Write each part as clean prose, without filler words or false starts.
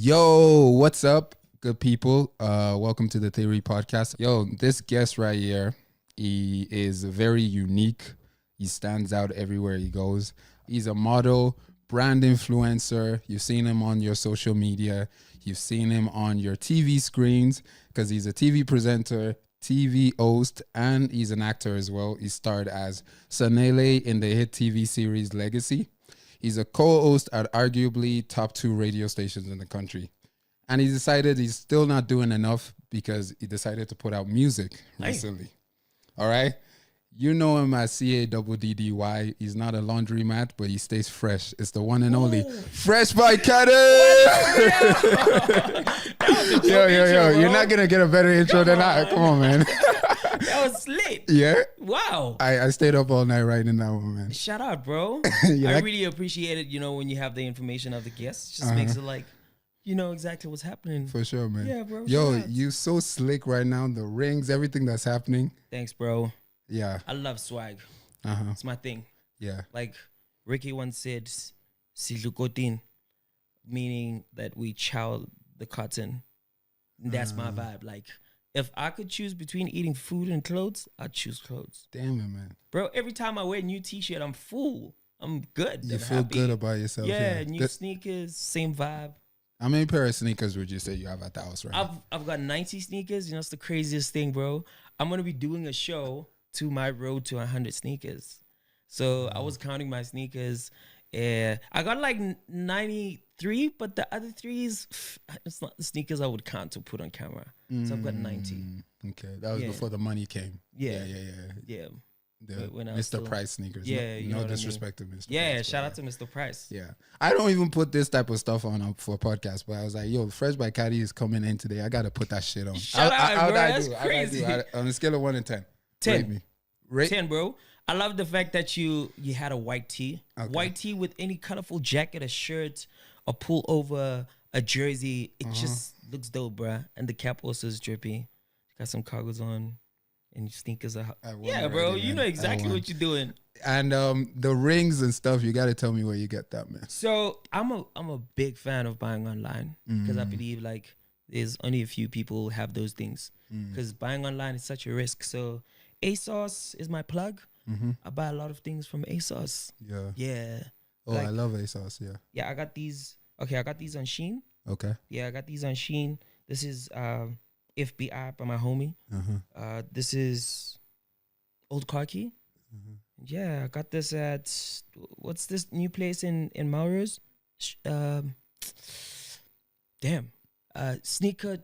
Yo, what's up, good people? Welcome to the Theory Podcast. Yo, this guest right here, he is very unique. He stands out everywhere he goes. He's a model, brand influencer. You've seen him on your social media. You've seen him on your TV screens because he's a TV presenter, TV host, and he's an actor as well. He starred as Sanele in the hit TV series Legacy. He's a co-host at arguably top 2 radio stations in the country. And he decided he's still not doing enough because he decided to put out music recently. All right? You know him as CADDDY. He's not a laundromat, but he stays fresh. It's the one and only Fresh by Caddy. Yo. You're not going to get a better intro than that. Come on, man. That was lit. Yeah? Wow. I stayed up all night writing that one, man. Shout out, bro. I really appreciate it, when you have the information of the guests. Just makes it like, you know exactly what's happening. For sure, man. Yeah, bro. Yo, you so slick right now. The rings, everything that's happening. Thanks, bro. Yeah. I love swag. It's my thing. Yeah. Like Ricky once said, Silukotin, meaning that we chow the cotton. That's my vibe. Like, if I could choose between eating food and clothes, I'd choose clothes. Damn it, man. Bro, every time I wear a new t-shirt, I'm full. I'm good. You feel happy. Good about yourself. Yeah, new sneakers, same vibe. How many pair of sneakers would you say you have at the house right now? I've got 90 sneakers. It's the craziest thing, bro. I'm going to be doing a show to my road to 100 sneakers. So I was counting my sneakers. I got like 93, but the other threes, it's not the sneakers I would count to put on camera. So I've got 90. Okay, that was before the money came. Yeah. When Mr. Price sneakers. Yeah, no disrespect to Mr. Price. Yeah, shout out to Mr. Price. Yeah. I don't even put this type of stuff on for a podcast, but I was like, yo, Fresh by Caddy is coming in today. I got to put that shit on. Shout out, bro. That's crazy. On a scale of 1 to 10. 10. Rate me. 10, bro. I love the fact that you had a white tee. Okay. White tee with any colorful jacket, a shirt, a pullover, a jersey. It just looks dope, bro. And the cap also is drippy. Got some cargos on and your sneakers are yeah, bro. Already, you know exactly what you're doing. And the rings and stuff, you got to tell me where you get that, man. So I'm a big fan of buying online because I believe like there's only a few people who have those things because buying online is such a risk. So ASOS is my plug. I buy a lot of things from ASOS. Yeah. Oh, like, I love ASOS. Yeah. Yeah, I got these. Okay, I got these on Shein. Okay. Yeah, I got these on Shein. This is FBI by my homie. This is Old Car Key. Yeah, I got this at what's this new place in Melrose? Sneaker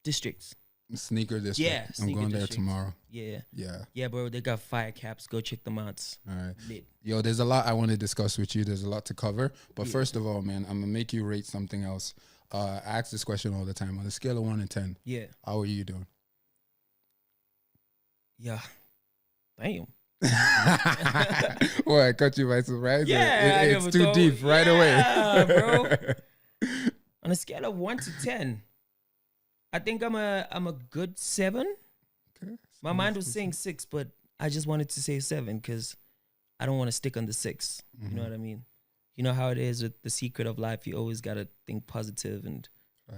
Districts. Sneaker District. Yeah, I'm going there tomorrow. Yeah, bro. They got fire caps. Go check them out. All right. Lit. Yo, there's a lot I want to discuss with you. There's a lot to cover. But first of all, man, I'm gonna make you rate something else. I ask this question all the time. On a scale of 1 to 10, how are you doing? Yeah. Damn. Well, I caught you by surprise. Yeah, it's too deep right away. Bro. On a scale of 1 to 10. I think I'm a good 7. Okay. My mind was saying 6, but I just wanted to say 7 because I don't want to stick on the 6. You know what I mean? You know how it is with the secret of life. You always got to think positive and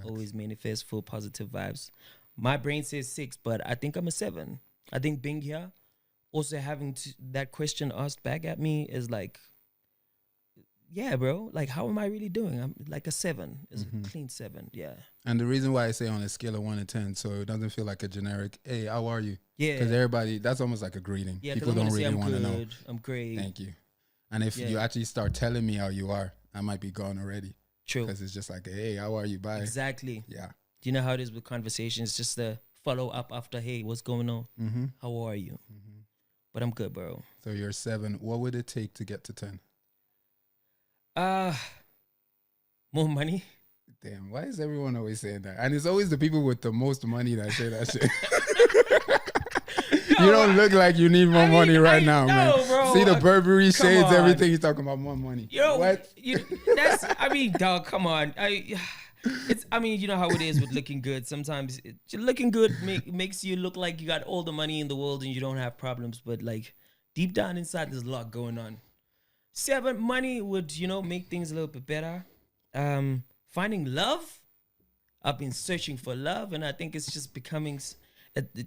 always manifest full positive vibes. My brain says 6, but I think I'm a 7. I think being here, also having that question asked back at me is like, yeah, bro. Like, how am I really doing? I'm like a 7. It's a clean 7. Yeah. And the reason why I say on a scale of 1 to 10, so it doesn't feel like a generic, hey, how are you? Yeah. Because everybody, that's almost like a greeting. Yeah, people don't really want to know. I'm great. Thank you. And if you actually start telling me how you are, I might be gone already. True. Because it's just like, hey, how are you? Bye. Exactly. Yeah. Do you know how it is with conversations? Just the follow up after, hey, what's going on? How are you? But I'm good, bro. So you're 7. What would it take to get to 10? More money. Damn, why is everyone always saying that? And it's always the people with the most money that say that shit. You don't look like you need more money right now, man. Bro, see the Burberry shades, everything. He's talking about more money. What? Dog, come on. You know how it is with looking good. Sometimes looking good makes you look like you got all the money in the world and you don't have problems. But like deep down inside, there's a lot going on. 7, money would, make things a little bit better. finding love. I've been searching for love, and I think it's just becoming.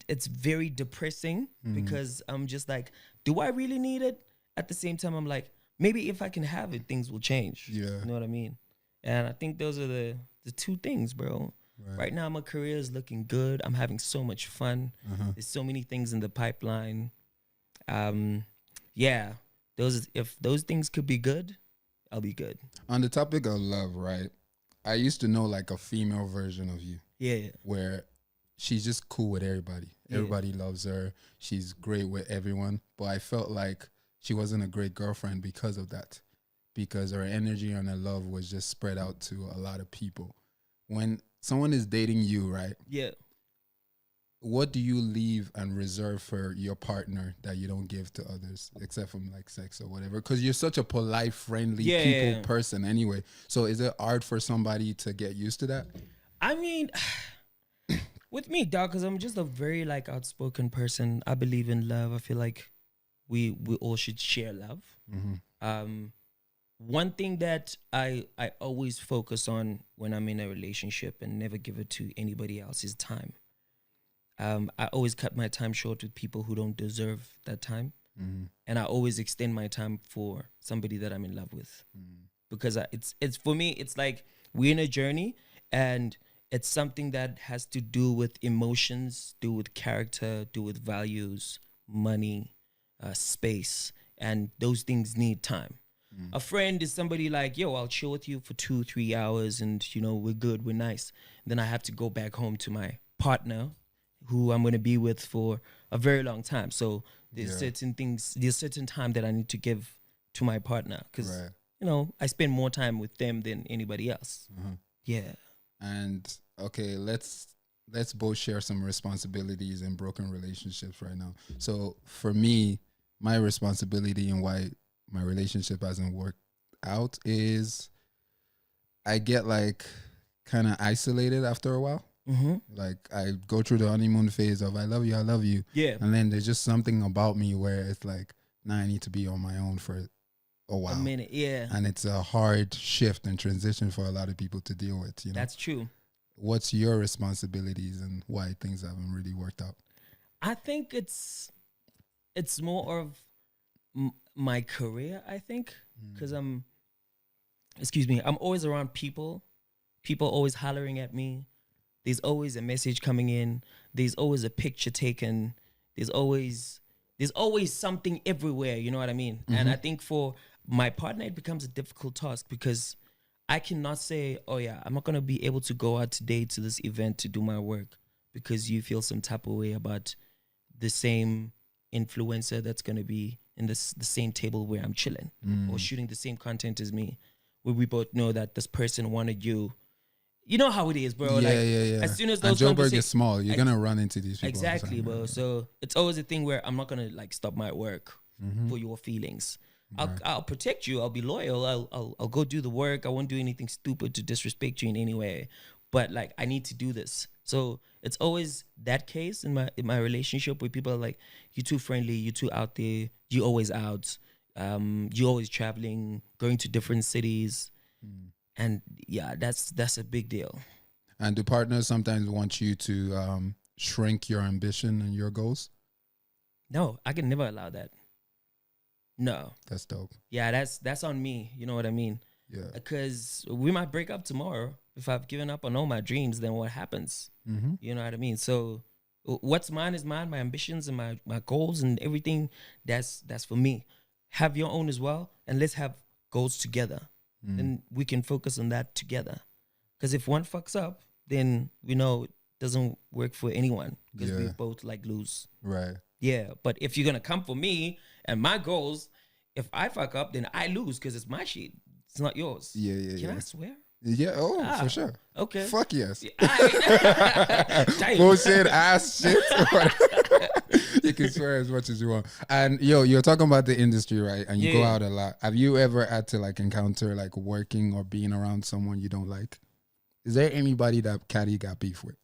It's very depressing because I'm just like, do I really need it? At the same time, I'm like, maybe if I can have it, things will change. Yeah. You know what I mean? And I think those are the two things, bro. Right now, my career is looking good. I'm having so much fun. There's so many things in the pipeline. Yeah, if those things could be good, I'll be good. On the topic of love, right? I used to know like a female version of you. Yeah. Where she's just cool with everybody. Yeah. Everybody loves her. She's great with everyone. But I felt like she wasn't a great girlfriend because of that. Because her energy and her love was just spread out to a lot of people. When someone is dating you, right? Yeah. What do you leave and reserve for your partner that you don't give to others, except from like sex or whatever? Because you're such a polite, friendly people person anyway. So is it hard for somebody to get used to that? I mean, with me, dog, because I'm just a very like outspoken person. I believe in love. I feel like we all should share love. One thing that I always focus on when I'm in a relationship and never give it to anybody else is time. I always cut my time short with people who don't deserve that time. And I always extend my time for somebody that I'm in love with. Because it's for me, it's like we're in a journey, and it's something that has to do with emotions, do with character, do with values, money, space, and those things need time. A friend is somebody like, yo, I'll chill with you for 2-3 hours and, you know, we're good, we're nice. Then I have to go back home to my partner who I'm going to be with for a very long time. So there's certain things, there's certain time that I need to give to my partner because, you know, I spend more time with them than anybody else. Yeah. And okay, let's both share some responsibilities in broken relationships right now. So for me, my responsibility and why my relationship hasn't worked out is I get like kind of isolated after a while. Like I go through the honeymoon phase of I love you. Yeah. And then there's just something about me where it's like, now I need to be on my own for a while. A minute, yeah. And it's a hard shift and transition for a lot of people to deal with, you know? That's true. What's your responsibilities and why things haven't really worked out? I think it's more of my career, I think, because I'm always around people always hollering at me. There's always a message coming in. There's always a picture taken. There's always something everywhere, you know what I mean? And I think for my partner, it becomes a difficult task because I cannot say, oh yeah, I'm not going to be able to go out today to this event to do my work because you feel some type of way about the same influencer that's going to be in the same table where I'm chilling or shooting the same content as me, where we both know that this person wanted you. You know how it is, bro. Yeah. As soon as those Joburg is small, you're gonna run into these people. Exactly, time, bro. right? So it's always a thing where I'm not gonna like stop my work for your feelings. I'll protect you. I'll be loyal. I'll go do the work. I won't do anything stupid to disrespect you in any way. But like I need to do this. So it's always that case in my relationship where people are like, you're too friendly, you're too out there, you always out, you always traveling, going to different cities. And yeah, that's a big deal. And do partners sometimes want you to shrink your ambition and your goals? No, I can never allow that. No. That's dope. Yeah, that's on me. You know what I mean? Yeah. Because we might break up tomorrow. If I've given up on all my dreams, then what happens? You know what I mean? So what's mine is mine. My ambitions and my goals and everything, that's for me. Have your own as well. And let's have goals together. Then we can focus on that together. Because if one fucks up, then we know it doesn't work for anyone because we both like lose. Right. Yeah. But if you're going to come for me and my goals, if I fuck up, then I lose because it's my shit. It's not yours. Yeah. Can I swear? Yeah. Oh, for sure. Okay. Fuck yes. Bullshit ass shit. You can swear as much as you want. And yo, you're talking about the industry, right? And you go out a lot. Have you ever had to like encounter like working or being around someone you don't like? Is there anybody that Caddy got beef with?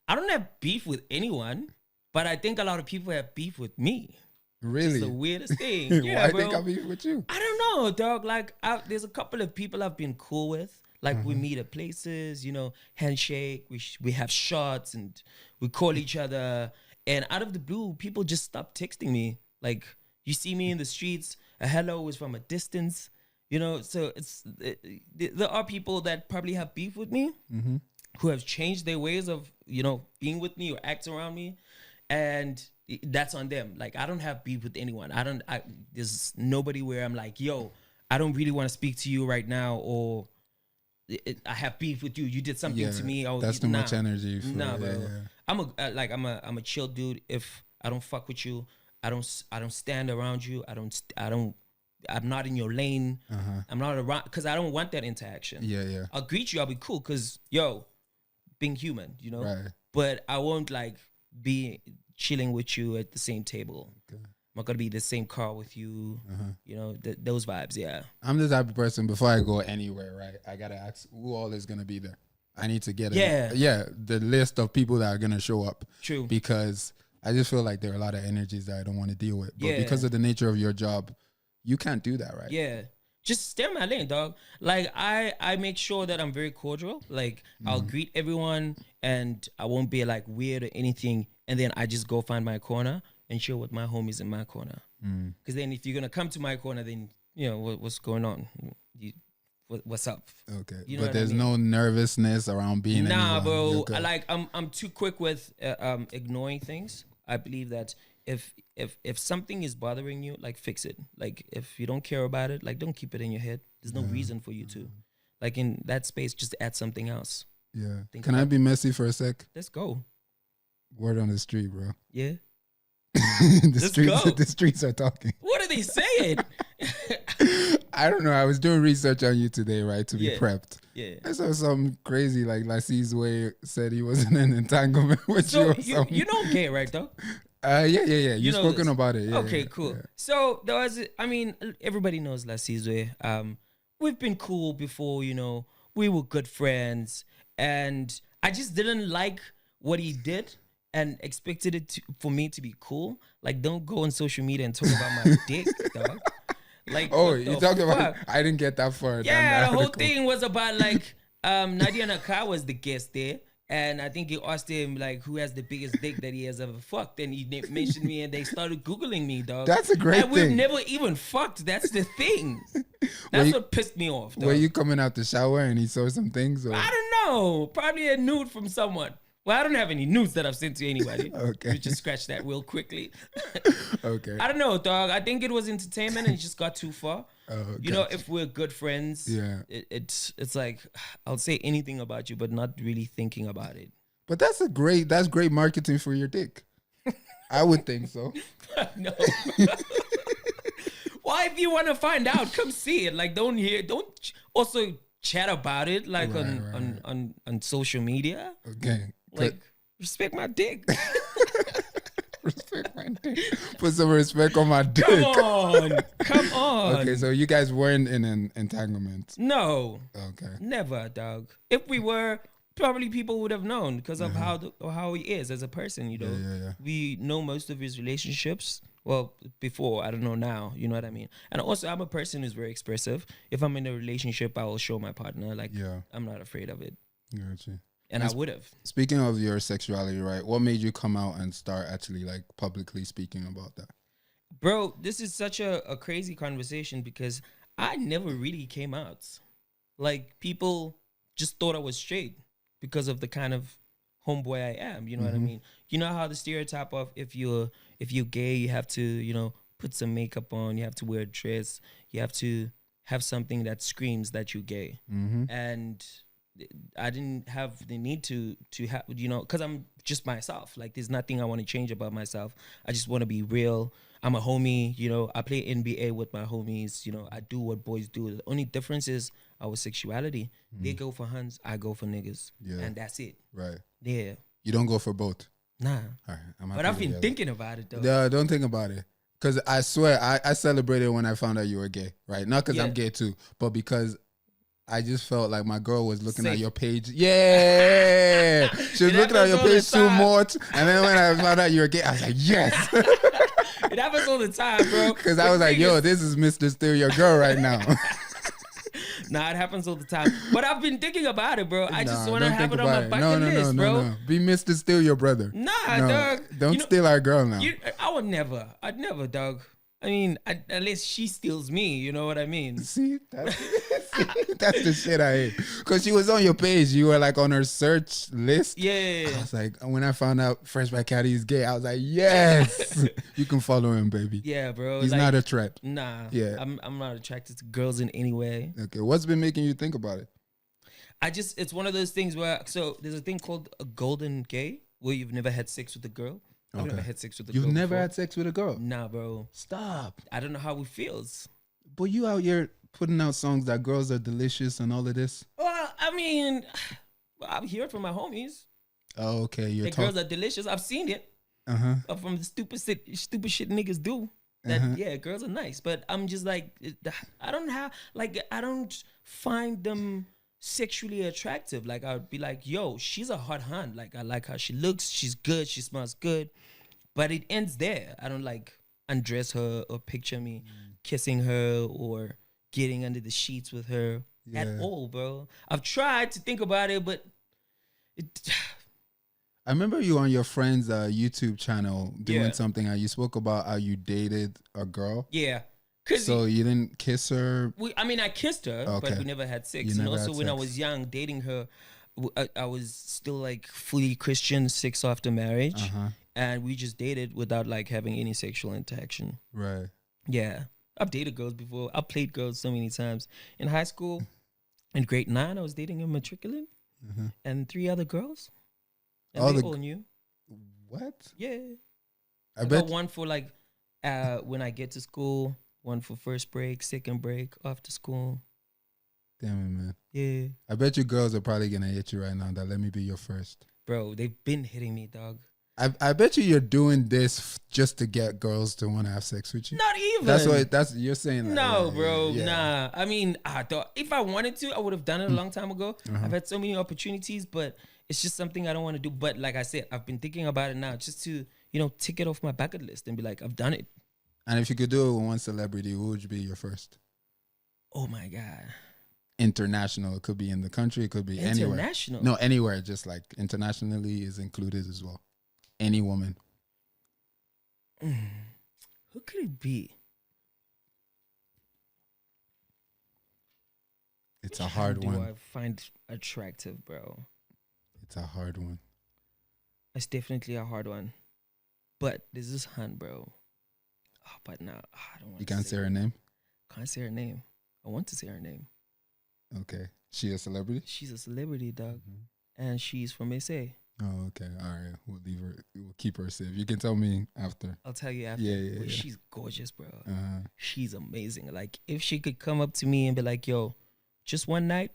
I don't have beef with anyone, but I think a lot of people have beef with me. Really? It's the weirdest thing. Yeah, Why bro. they got beef with you? I don't know, dog. Like, there's a couple of people I've been cool with. Like we meet at places, handshake, we have shots and we call each other. And out of the blue, people just stop texting me. Like you see me in the streets, a hello is from a distance, so there are people that probably have beef with me who have changed their ways of, being with me or acting around me. And that's on them. Like I don't have beef with anyone. There's nobody where I'm like, yo, I don't really want to speak to you right now, or I have beef with you. You did something to me. That's too much energy. Bro. Yeah. I'm a chill dude. If I don't fuck with you, I don't stand around you. I'm not in your lane. I'm not around because I don't want that interaction. Yeah. I'll greet you. I'll be cool because being human, Right. But I won't like be chilling with you at the same table. Okay. I'm not gonna be in the same car with you. Those vibes. Yeah. I'm the type of person, before I go anywhere, right, I gotta ask who all is gonna be there. I need to get the list of people that are gonna show up. True. Because I just feel like there are a lot of energies that I don't want to deal with. But because of the nature of your job, you can't do that, right? Yeah. Just stay in my lane, dog. Like I make sure that I'm very cordial. Like I'll greet everyone and I won't be like weird or anything. And then I just go find my corner and chill with my homies in my corner. Because then if you're going to come to my corner, then, what's going on? What's up? Okay. But there's no nervousness around being Nah, bro. I'm too quick with ignoring things. I believe that if something is bothering you, like fix it. Like if you don't care about it, like don't keep it in your head. There's no reason for you to. Like in that space, just add something else. Yeah. Can I be messy for a sec? Let's go. Word on the street, bro. Yeah. The streets are talking. What are they saying? I don't know. I was doing research on you today, right, to be prepped. Yeah. I saw something crazy, like Lassie's way said he was in an entanglement with you or something. You know gay, right, though? Yeah. You've spoken about it. Yeah, okay, cool. Yeah. So there was, everybody knows Lassie's way. We've been cool before, we were good friends, and I just didn't like what he did and expected it for me to be cool. Like, don't go on social media and talk about my dick, dog. Like, you talking about? I didn't get that far. Yeah, the whole thing was about like Nadia Nakar was the guest there, and I think he asked him like who has the biggest dick that he has ever fucked, and he mentioned me, and they started googling me, dog. That's a great thing. We've never even fucked. That's the thing. That's what pissed me off. Dog. Were you coming out the shower and he saw some things? Or? I don't know. Probably a nude from someone. Well, I don't have any nudes that I've sent to anybody. Okay. We just scratch that real quickly. Okay. I don't know, dog. I think it was entertainment and it just got too far. If we're good friends, it's like I'll say anything about you, but not really thinking about it. But that's great marketing for your dick. I would think so. No. Why, if you want to find out, come see it. Like, don't also chat about it, like on social media. Okay. Like, respect my dick. Respect my dick. Put some respect on my dick. Come on. Okay, so you guys weren't in an entanglement. No. Okay. Never, dog. If we were, probably people would have known because of how he is as a person. Yeah. We know most of his relationships. Well, before, I don't know now. You know what I mean? And also, I'm a person who's very expressive. If I'm in a relationship, I will show my partner. Like, I'm not afraid of it. Gotcha. And I would have. Speaking of your sexuality, right? What made you come out and start actually like publicly speaking about that? Bro, this is such a crazy conversation because I never really came out. Like, people just thought I was straight because of the kind of homeboy I am. You know what I mean? You know how the stereotype of if you're gay, you have to, put some makeup on, you have to wear a dress, you have to have something that screams that you're gay. And I didn't have the need to have, because I'm just myself. Like, there's nothing I want to change about myself. I just want to be real. I'm a homie, I play NBA with my homies, I do what boys do. The only difference is our sexuality. They go for huns, I go for niggas. Yeah. And that's it. Right. Yeah. You don't go for both? Nah. All right. But I've been thinking about it, though. Yeah, don't think about it. Because I swear, I celebrated when I found out you were gay, right? Not because I'm gay too, but because I just felt like my girl was looking at your page. Yeah. She was looking at your page too much. And then when I found out you were gay, I was like, yes. It happens all the time, bro. Because I was like, yo, this is Mr. Still Your Girl right now. Nah, it happens all the time. But I've been thinking about it, bro. I just want to don't have think it on my about it. bucket list, bro. No. Be Mr. Steal your brother. Nah, No, dog. don't steal our girl now. I would never. I'd never, dog. I mean, unless she steals me, you know what I mean? See, that's the shit I hate. Because she was on your page. You were like on her search list. Yeah. I was like, when I found out Fresh by Caddy is gay, I was like, yes, you can follow him, baby. Yeah, bro. He's like, not a threat. Nah. Yeah. I'm not attracted to girls in any way. Okay, what's been making you think about it? It's one of those things where, so there's a thing called a golden gay, where you've never had sex with a girl. I've never had sex with a girl. You've never before. had sex with a girl? Nah, bro. Stop. I don't know how it feels. But you out here putting out songs that girls are delicious and all of this? Well, I mean, I've heard from my homies. Oh, okay. You're girls are delicious. I've seen it. From the stupid shit niggas do. That yeah, girls are nice, but I'm just like, I don't find them sexually attractive. Like, I'd be like, yo, she's a hot hand. Like, I like how she looks. She's good. She smells good. But it ends there. I don't like undress her or picture me kissing her or getting under the sheets with her at all, bro. I've tried to think about it, but I remember you on your friend's YouTube channel doing something. You spoke about how you dated a girl. Yeah. So you didn't kiss her? I kissed her, but we never had sex. And also when I was young, dating her, I was still like fully Christian 6 after marriage. And we just dated without like having any sexual interaction. Right. Yeah. I've dated girls before. I've played girls so many times. In high school, in grade 9, I was dating a matriculant and 3 other girls. And they all knew. What? Yeah. I got one for like when I get to school, one for first break, second break, after school. Damn it, man. Yeah. I bet you girls are probably going to hit you right now that let me be your first. Bro, they've been hitting me, dog. I bet you're doing this just to get girls to want to have sex with you. Not even. That's you're saying. Like, no, bro. Yeah. Nah. I mean, I thought if I wanted to, I would have done it a long time ago. I've had so many opportunities, but it's just something I don't want to do. But like I said, I've been thinking about it now just to, tick it off my bucket list and be like, I've done it. And if you could do it with one celebrity, who would be your first? Oh my God. International. It could be in the country. It could be anywhere. International? No, anywhere. Just like internationally is included as well. Any woman. Who could it be? It's a hard one. Do I find attractive, bro? It's a hard one. It's definitely a hard one. But there's this hunt, bro. Oh, but now I don't want. You can't say her name? Can't say her name. I want to say her name. Okay. She a celebrity? She's a celebrity, dog. And she's from SA. Oh, okay. All right. We'll leave her. We'll keep her safe. You can tell me after. I'll tell you after. Yeah. She's gorgeous, bro. She's amazing. Like, if she could come up to me and be like, yo, just one night,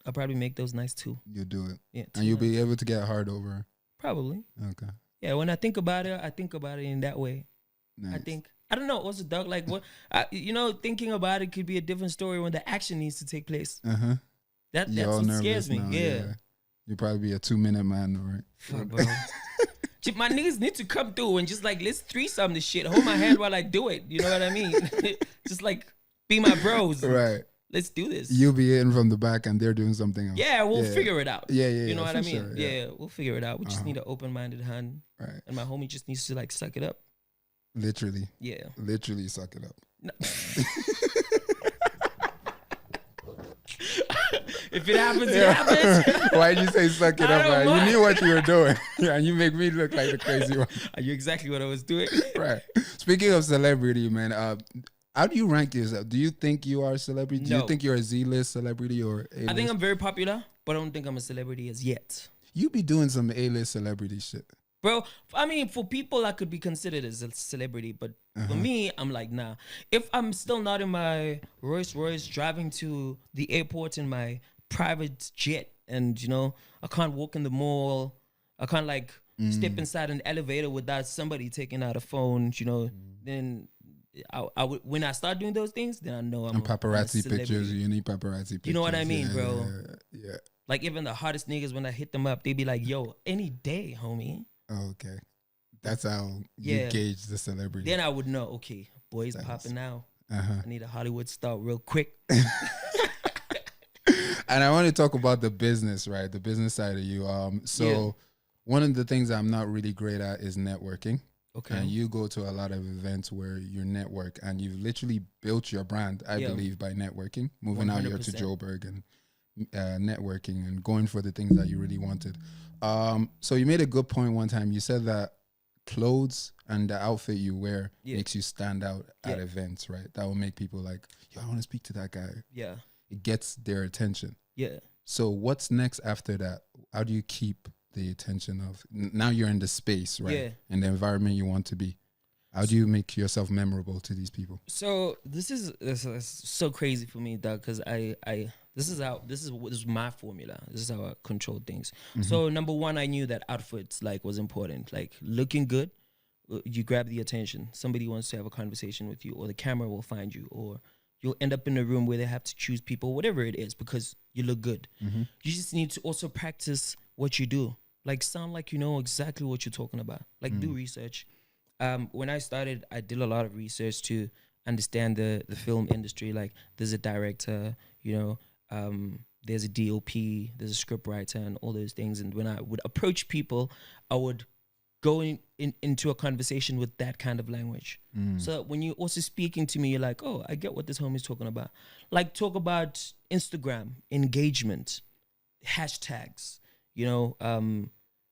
I'll probably make those nights too. You'll do it. Yeah. And you'll be able to get hard over her. Probably. Okay. Yeah, when I think about it, I think about it in that way. Nice. I don't know. Also, dog, like what, thinking about it could be a different story when the action needs to take place. That's what scares me. Yeah. You'll probably be a 2-minute man, right? Fuck, bro. My niggas need to come through and just like, let's threesome this shit. Hold my hand while I do it. You know what I mean? Just like, be my bros. Right. Let's do this. You'll be in from the back and they're doing something else. Yeah, we'll figure it out. Yeah. You know what I mean? Sure, yeah, we'll figure it out. We just need an open-minded hand. Right. And my homie just needs to like suck it up. Literally. Yeah. Literally suck it up. No. If it happens, it happens. Why'd you say suck it up, man? You knew what you were doing. And you make me look like the crazy one. Are you exactly what I was doing? Right. Speaking of celebrity, man, how do you rank yourself? Do you think you are a celebrity? Do you think you're a Z-list celebrity or A-list? I think I'm very popular, but I don't think I'm a celebrity as yet. You be doing some A-list celebrity shit. Bro, I mean, for people, I could be considered as a celebrity, but for me, I'm like, nah. If I'm still not in my Rolls Royce driving to the airport in my private jet and, I can't walk in the mall, I can't like step inside an elevator without somebody taking out a phone, then I would, when I start doing those things, then I know I'm paparazzi a pictures. You need paparazzi pictures. You know what I mean, bro? Yeah. Like even the hottest niggas, when I hit them up, they be like, yo, any day, homie. Oh, okay. That's how you gauge the celebrity. Then I would know, okay, boys popping now. I need a Hollywood star real quick. And I want to talk about the business, right? The business side of you. So one of the things I'm not really great at is networking. Okay. And you go to a lot of events where you network, and you've literally built your brand, I believe, by networking, moving 100%. Out here to Joburg and networking and going for the things that you really wanted. So you made a good point one time. You said that clothes and the outfit you wear makes you stand out at events, right? That will make people like, yo, I want to speak to that guy. Yeah. It gets their attention. Yeah. So what's next after that? How do you keep the attention of, now you're in the space, right? Yeah. In the environment you want to be. How do you make yourself memorable to these people? So this is so crazy for me, Doug, because this is my formula. This is how I control things. Mm-hmm. So number one, I knew that outfits was important. Like looking good, you grab the attention. Somebody wants to have a conversation with you, or the camera will find you, or you'll end up in a room where they have to choose people, whatever it is, because you look good. Mm-hmm. You just need to also practice what you do. Like sound like you know exactly what you're talking about. Like do research. When I started, I did a lot of research to understand the film industry. Like there's a director, there's a DOP, there's a script writer, and all those things. And when I would approach people, I would go into a conversation with that kind of language. So when you're also speaking to me, you're like, oh, I get what this homie's talking about. Like talk about Instagram, engagement, hashtags,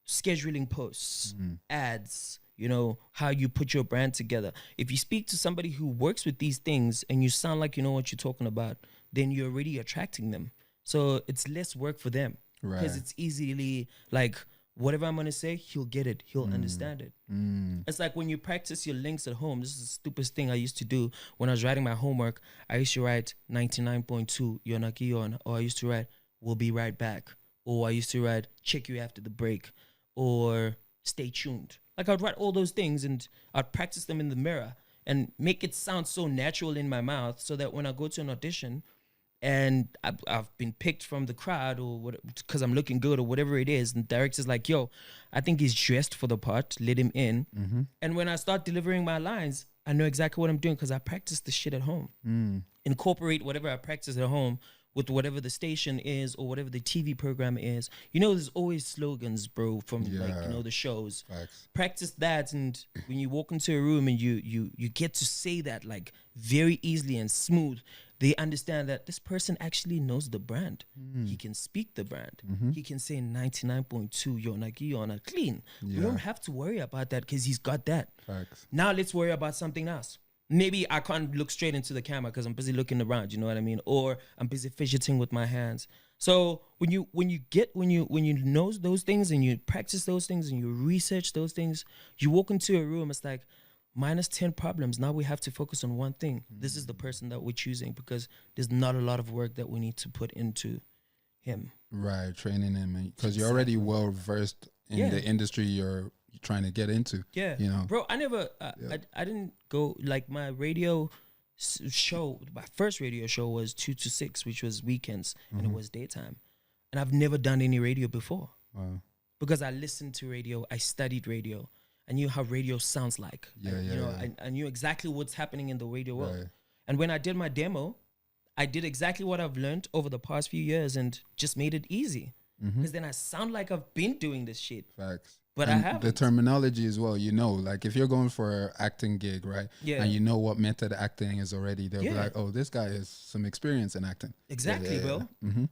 scheduling posts, ads, how you put your brand together. If you speak to somebody who works with these things and you sound like you know what you're talking about, then you're already attracting them. So it's less work for them. Right. Because it's easily like, whatever I'm going to say, he'll get it. He'll understand it. It's like when you practice your links at home. This is the stupidest thing I used to do when I was writing my homework. I used to write 99.2, Yonaki Yon, or I used to write, we'll be right back. Or I used to write, check you after the break, or stay tuned. Like I'd write all those things and I'd practice them in the mirror and make it sound so natural in my mouth so that when I go to an audition and I've been picked from the crowd or because I'm looking good or whatever it is, and the director's like, yo, I think he's dressed for the part, let him in. Mm-hmm. And when I start delivering my lines, I know exactly what I'm doing because I practice the shit at home. Incorporate whatever I practice at home with whatever the station is or whatever the TV program is. There's always slogans, bro, from the shows. Facts. Practice that, and when you walk into a room and you get to say that like very easily and smooth, they understand that this person actually knows the brand. He can speak the brand. He can say 99.2 Yona clean. We don't have to worry about that because he's got that. Facts. Now let's worry about something else. Maybe I can't look straight into the camera because I'm busy looking around, you know what I mean? Or I'm busy fidgeting with my hands. So when you know those things and you practice those things and you research those things, you walk into a room, it's like minus 10 problems. Now we have to focus on one thing. This is the person that we're choosing because there's not a lot of work that we need to put into him. Right, training him because you're already well versed in the industry you're trying to get into. Yeah, bro. I never, I didn't go like my radio show. My first radio show was 2 to 6, which was weekends, and it was daytime. And I've never done any radio before. Wow. Because I listened to radio, I studied radio. I knew how radio sounds like. I knew exactly what's happening in the radio world. Right. And when I did my demo, I did exactly what I've learned over the past few years and just made it easy. Because then I sound like I've been doing this shit. Facts. But and I haven't. The terminology as well, like if you're going for an acting gig, right? Yeah. And you know what method acting is already, they'll be like, oh, this guy has some experience in acting. Exactly, bro. Mm-hmm.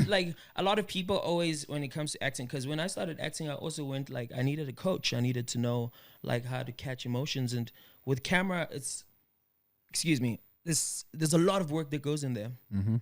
Like a lot of people always, when it comes to acting, because when I started acting, I also went I needed a coach. I needed to know how to catch emotions. And with camera, there's a lot of work that goes in there. Mm-hmm.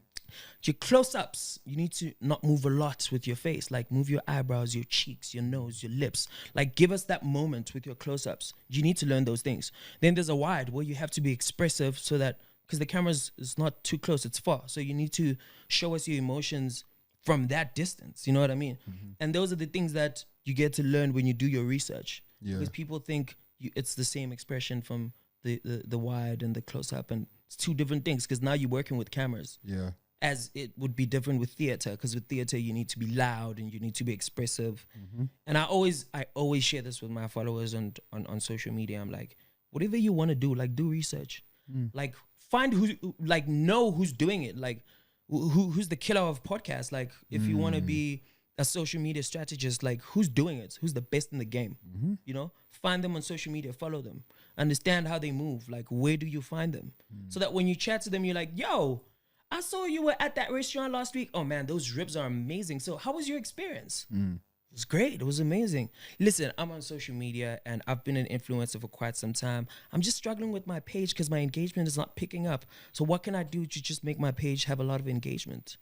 Your close-ups, you need to not move a lot with your face. Like move your eyebrows, your cheeks, your nose, your lips. Like give us that moment with your close-ups. You need to learn those things. Then there's a wide where you have to be expressive so that, because the camera is not too close, it's far. So you need to show us your emotions from that distance. You know what I mean? Mm-hmm. And those are the things that you get to learn when you do your research. Yeah. Because people think it's the same expression from the wide and the close-up, and it's two different things because now you're working with cameras. Yeah. As it would be different with theater, because with theater you need to be loud and you need to be expressive. Mm-hmm. And I always share this with my followers on social media. I'm like, whatever you want to do, like do research, like find know who's doing it. Like who's the killer of podcasts? Like, if you want to be a social media strategist, like, who's doing it? Who's the best in the game? You know, find them on social media, follow them, understand how they move. Like, where do you find them? So that when you chat to them, you're like, yo, I saw you were at that restaurant last week. Oh man, those ribs are amazing. So how was your experience? It was great. It was amazing. Listen, I'm on social media and I've been an influencer for quite some time. I'm just struggling with my page because my engagement is not picking up. So what can I do to just make my page have a lot of engagement?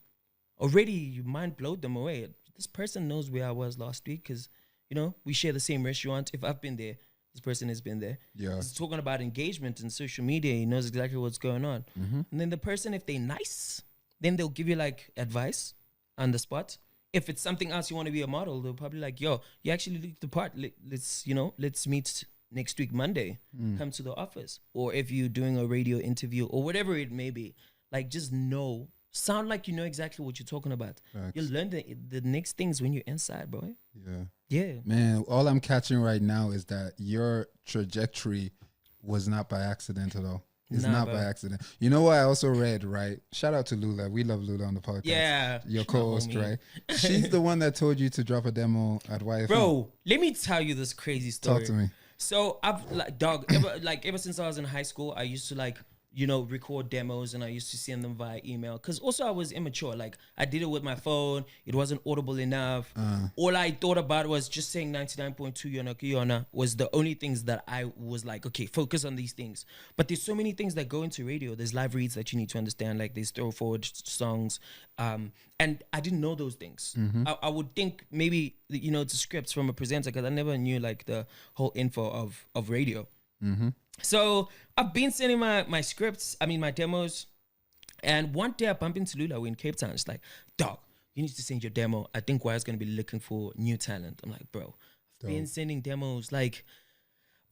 Already, you mind blowed them away. This person knows where I was last week because, you know, we share the same restaurant. If I've been there, this person has been there. Yeah. He's talking about engagement in social media. He knows exactly what's going on. And then the person, if they're nice, then they'll give you like advice on the spot. If it's something else you want to be a model, they'll probably like, yo, you actually look the part. Let's meet next week, Monday. Come to the office. Or if you're doing a radio interview or whatever it may be, like just sound like you know exactly what you're talking about. Facts. You'll learn the next things when you're inside, bro. Yeah. Yeah. Man, all I'm catching right now is that your trajectory was not by accident at all. It's Nah, not bro. by accident. You know what I also read, right? Shout out to Lula. We love Lula on the podcast. Yeah. Your My co-host, homie. right? She's the one that told you to drop a demo at YFM. Bro, let me tell you this crazy story. Talk to me. So I've ever since I was in high school, I used to record demos and I used to send them via email. Cause also I was immature. Like I did it with my phone. It wasn't audible enough. All I thought about was just saying 99.2 Yona was the only things that I was like, okay, focus on these things. But there's so many things that go into radio. There's live reads that you need to understand. Like there's throw forward songs. And I didn't know those things. I would think maybe, it's scripts from a presenter because I never knew like the whole info of radio. So I've been sending my scripts, my demos. And one day I bumped into Lula. We're in Cape Town. It's like, dog, you need to send your demo. I think Wire's going to be looking for new talent. I'm like, bro, I've been sending demos. Like,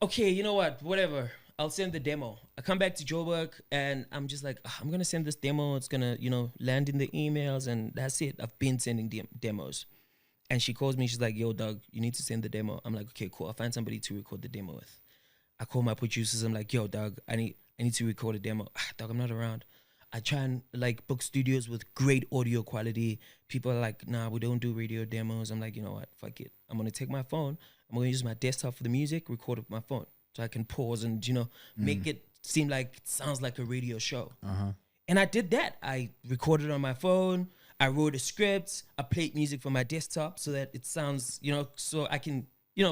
okay, you know what? Whatever. I'll send the demo. I come back to Joburg and I'm just like, I'm going to send this demo. It's going to, land in the emails and that's it. I've been sending demos. And she calls me. She's like, yo, dog, you need to send the demo. I'm like, okay, cool. I'll find somebody to record the demo with. I call my producers. I'm like, yo, dog, I need to record a demo. Dog, I'm not around. I try and book studios with great audio quality. People are like, nah, we don't do radio demos. I'm like, you know what? Fuck it. I'm going to take my phone. I'm going to use my desktop for the music, record with my phone. So I can pause and, make it seem like it sounds like a radio show. And I did that. I recorded on my phone. I wrote a script. I played music from my desktop so that it sounds, so I can,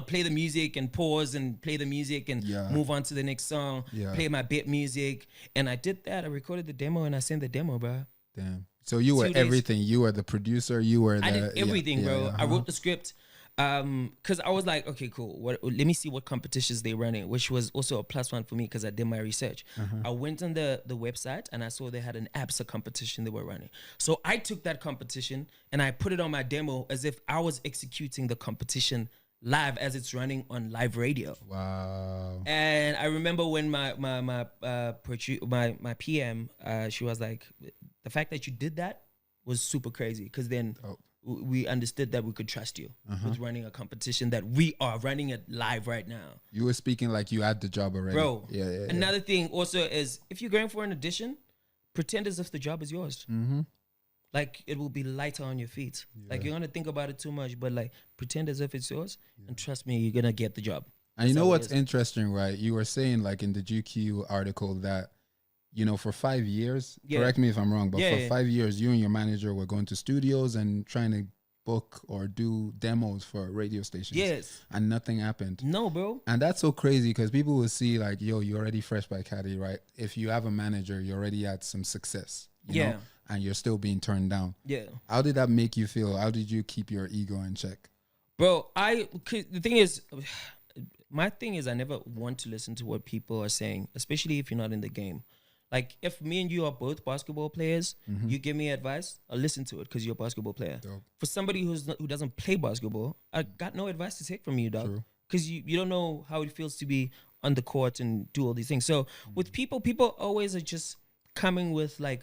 play the music and pause and play the music and move on to the next song, play my bit music. And I did that. I recorded the demo and I sent the demo, bro. Damn. So you were everything. You were the producer. You were I did everything, bro. I wrote the script. Because I was like, okay, cool. Let me see what competitions they're running, which was also a plus one for me because I did my research. I went on the website and I saw they had an ABSA competition they were running. So I took that competition and I put it on my demo as if I was executing the competition live as it's running on live radio. Wow. And I remember when my PM, she was like, the fact that you did that was super crazy because then we understood that we could trust you with running a competition that we are running it live right now. You were speaking like you had the job already. Bro, another thing also is if you're going for an audition, pretend as if the job is yours. Like it will be lighter on your feet. Like you're going to think about it too much, but like pretend as if it's yours and trust me, you're going to get the job. And you know what's interesting, right? You were saying like in the GQ article that, for 5 years, correct me if I'm wrong, but for 5 years, you and your manager were going to studios and trying to book or do demos for radio stations. Yes. And nothing happened. No, bro. And that's so crazy because people will see like, yo, you're already Fresh by Caddy, right? If you have a manager, you already had some success. You know? And you're still being turned down. Yeah. How did that make you feel? How did you keep your ego in check? Bro, the thing is, my thing is I never want to listen to what people are saying, especially if you're not in the game. Like if me and you are both basketball players, you give me advice, I'll listen to it because you're a basketball player. Dope. For somebody who doesn't play basketball, I got no advice to take from you, dog. Because you don't know how it feels to be on the court and do all these things. So with people always are just coming with like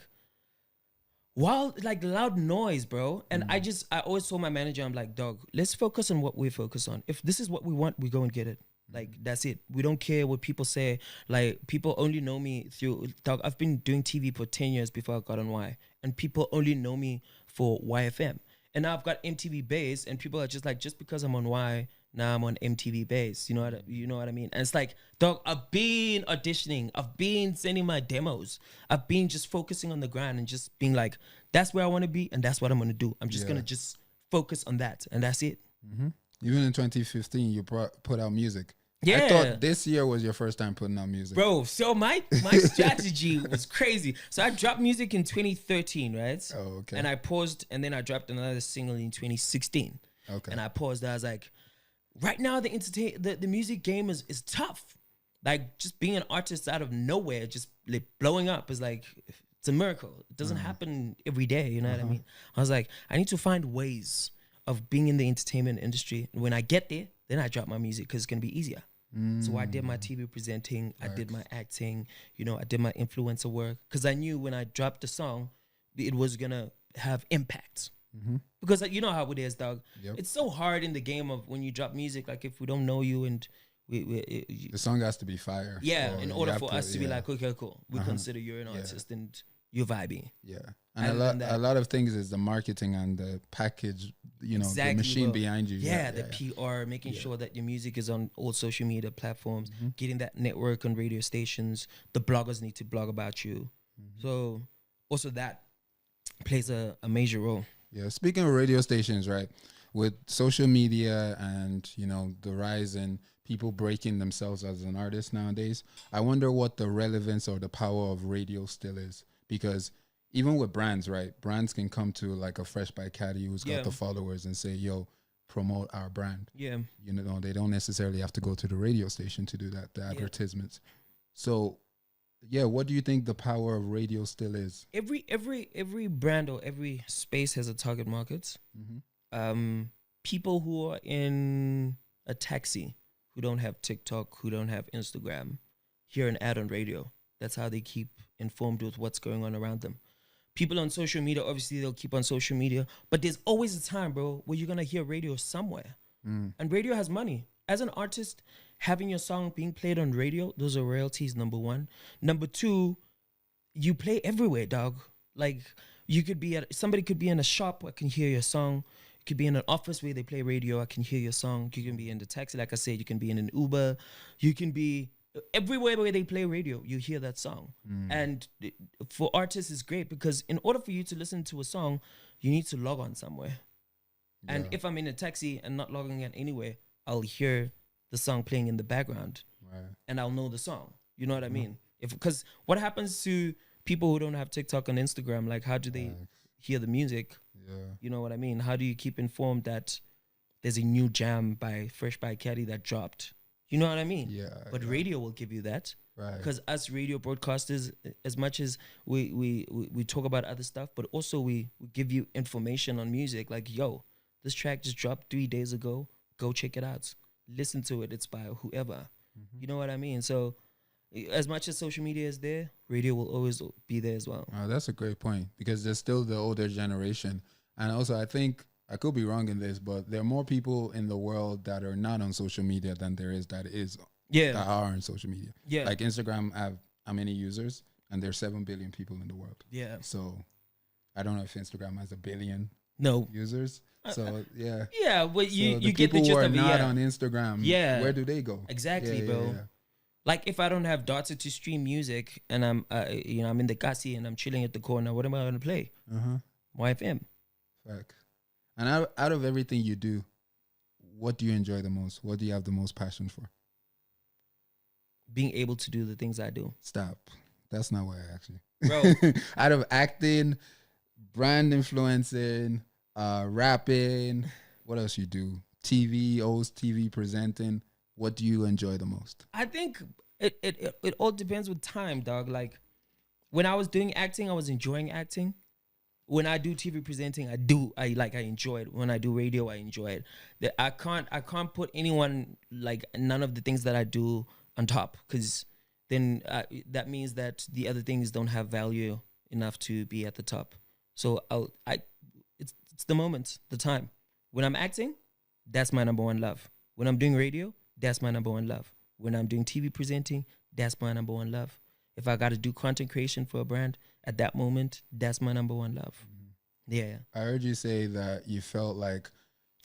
loud noise, bro. And I always told my manager, I'm like, dog, let's focus on what we focus on. If this is what we want, we go and get it. Like, that's it. We don't care what people say. Like, people only know me through, dog, I've been doing TV for 10 years before I got on Y. and people only know me for YFM. And now I've got MTV Base, and people are just like, just because I'm on Y, now I'm on MTV Base. You know what I mean? And it's like, dog, I've been auditioning, I've been sending my demos, I've been just focusing on the grind and just being like, that's where I want to be, and that's what I'm gonna do. I'm just gonna just focus on that, and that's it. Mm-hmm. Even in 2015, you put out music. Yeah. I thought this year was your first time putting out music. Bro, so my strategy was crazy. So I dropped music in 2013, right? Oh, okay. And I paused, and then I dropped another single in 2016. Okay. And I paused. I was like, right now the music game is tough. Like, just being an artist out of nowhere, just like blowing up is like, it's a miracle. It doesn't happen every day. You know what I mean? I was like, I need to find ways of being in the entertainment industry. And when I get there, then I drop my music because it's gonna be easier. So I did my TV presenting, I did my acting, I did my influencer work, because I knew when I dropped the song, it was gonna have impact. Because you know how it is, dog. Yep. It's so hard in the game of when you drop music. Like, if we don't know you and the song has to be fire. Yeah, in order for us to be like, okay, cool, we consider you're an artist and you're vibing. Yeah, and a lot of things is the marketing and the package, exactly, the machine behind you. Yeah, the PR, making sure that your music is on all social media platforms, getting that network on radio stations. The bloggers need to blog about you. So also that plays a major role. Yeah, speaking of radio stations, right, with social media and, the rise in people breaking themselves as an artist nowadays, I wonder what the relevance or the power of radio still is. Because even with brands, right, brands can come to like a Fresh by Caddy who's got the followers and say, yo, promote our brand. Yeah. They don't necessarily have to go to the radio station to do that, the advertisements. So, yeah, what do you think the power of radio still is? Every brand or every space has a target market. People who are in a taxi, who don't have TikTok, who don't have Instagram, hear an ad on radio. That's how they keep informed with what's going on around them. People on social media, obviously they'll keep on social media, but there's always a time, bro, where you're gonna hear radio somewhere. And radio has money. As an artist, having your song being played on radio, those are royalties, number one. Number two, you play everywhere, dog. Like, somebody could be in a shop, I can hear your song. You could be in an office where they play radio, I can hear your song. You can be in the taxi, like I said, you can be in an Uber. You can be everywhere where they play radio, you hear that song. And for artists, it's great because in order for you to listen to a song, you need to log on somewhere. And if I'm in a taxi and not logging in anywhere, I'll hear the song playing in the background, and I'll know the song. You know what I mean? Because what happens to people who don't have TikTok and Instagram? Like, how do they hear the music? You know what I mean? How do you keep informed that there's a new jam by Fresh by Caddy that dropped? You know what I mean? But radio will give you that. Because us radio broadcasters, as much as we talk about other stuff, but also we give you information on music. Like, yo, this track just dropped 3 days ago. Go check it out. Listen to it. It's by whoever. You know what I mean? So as much as social media is there, radio will always be there as well. That's a great point, because there's still the older generation. And also, I think, I could be wrong in this, but there are more people in the world that are not on social media than there is that are on social media. Like Instagram have how many users? And there's 7 billion people in the world. So I don't know if Instagram has 1 billion users. So but you get the gist of it. People who are not on Instagram, where do they go? Exactly, bro. Like, if I don't have data to stream music and I'm I'm in the Kasi and I'm chilling at the corner, what am I gonna play? YFM. Fact. And out of everything you do, what do you enjoy the most? What do you have the most passion for? Being able to do the things I do. Stop. That's not what I actually. Bro. Out of acting, brand influencing, rapping, what else you do? TV, host, TV presenting. What do you enjoy the most? I think it all depends with time, dog. Like, when I was doing acting, I was enjoying acting. When I do TV presenting, I enjoy it. When I do radio, I enjoy it. I can't put anyone, like, none of the things that I do on top, because then that means that the other things don't have value enough to be at the top. So it's the moment, the time. When I'm acting, that's my number one love. When I'm doing radio, that's my number one love. When I'm doing TV presenting, that's my number one love. If I got to do content creation for a brand, at that moment, that's my number one love. Yeah. I heard you say that you felt like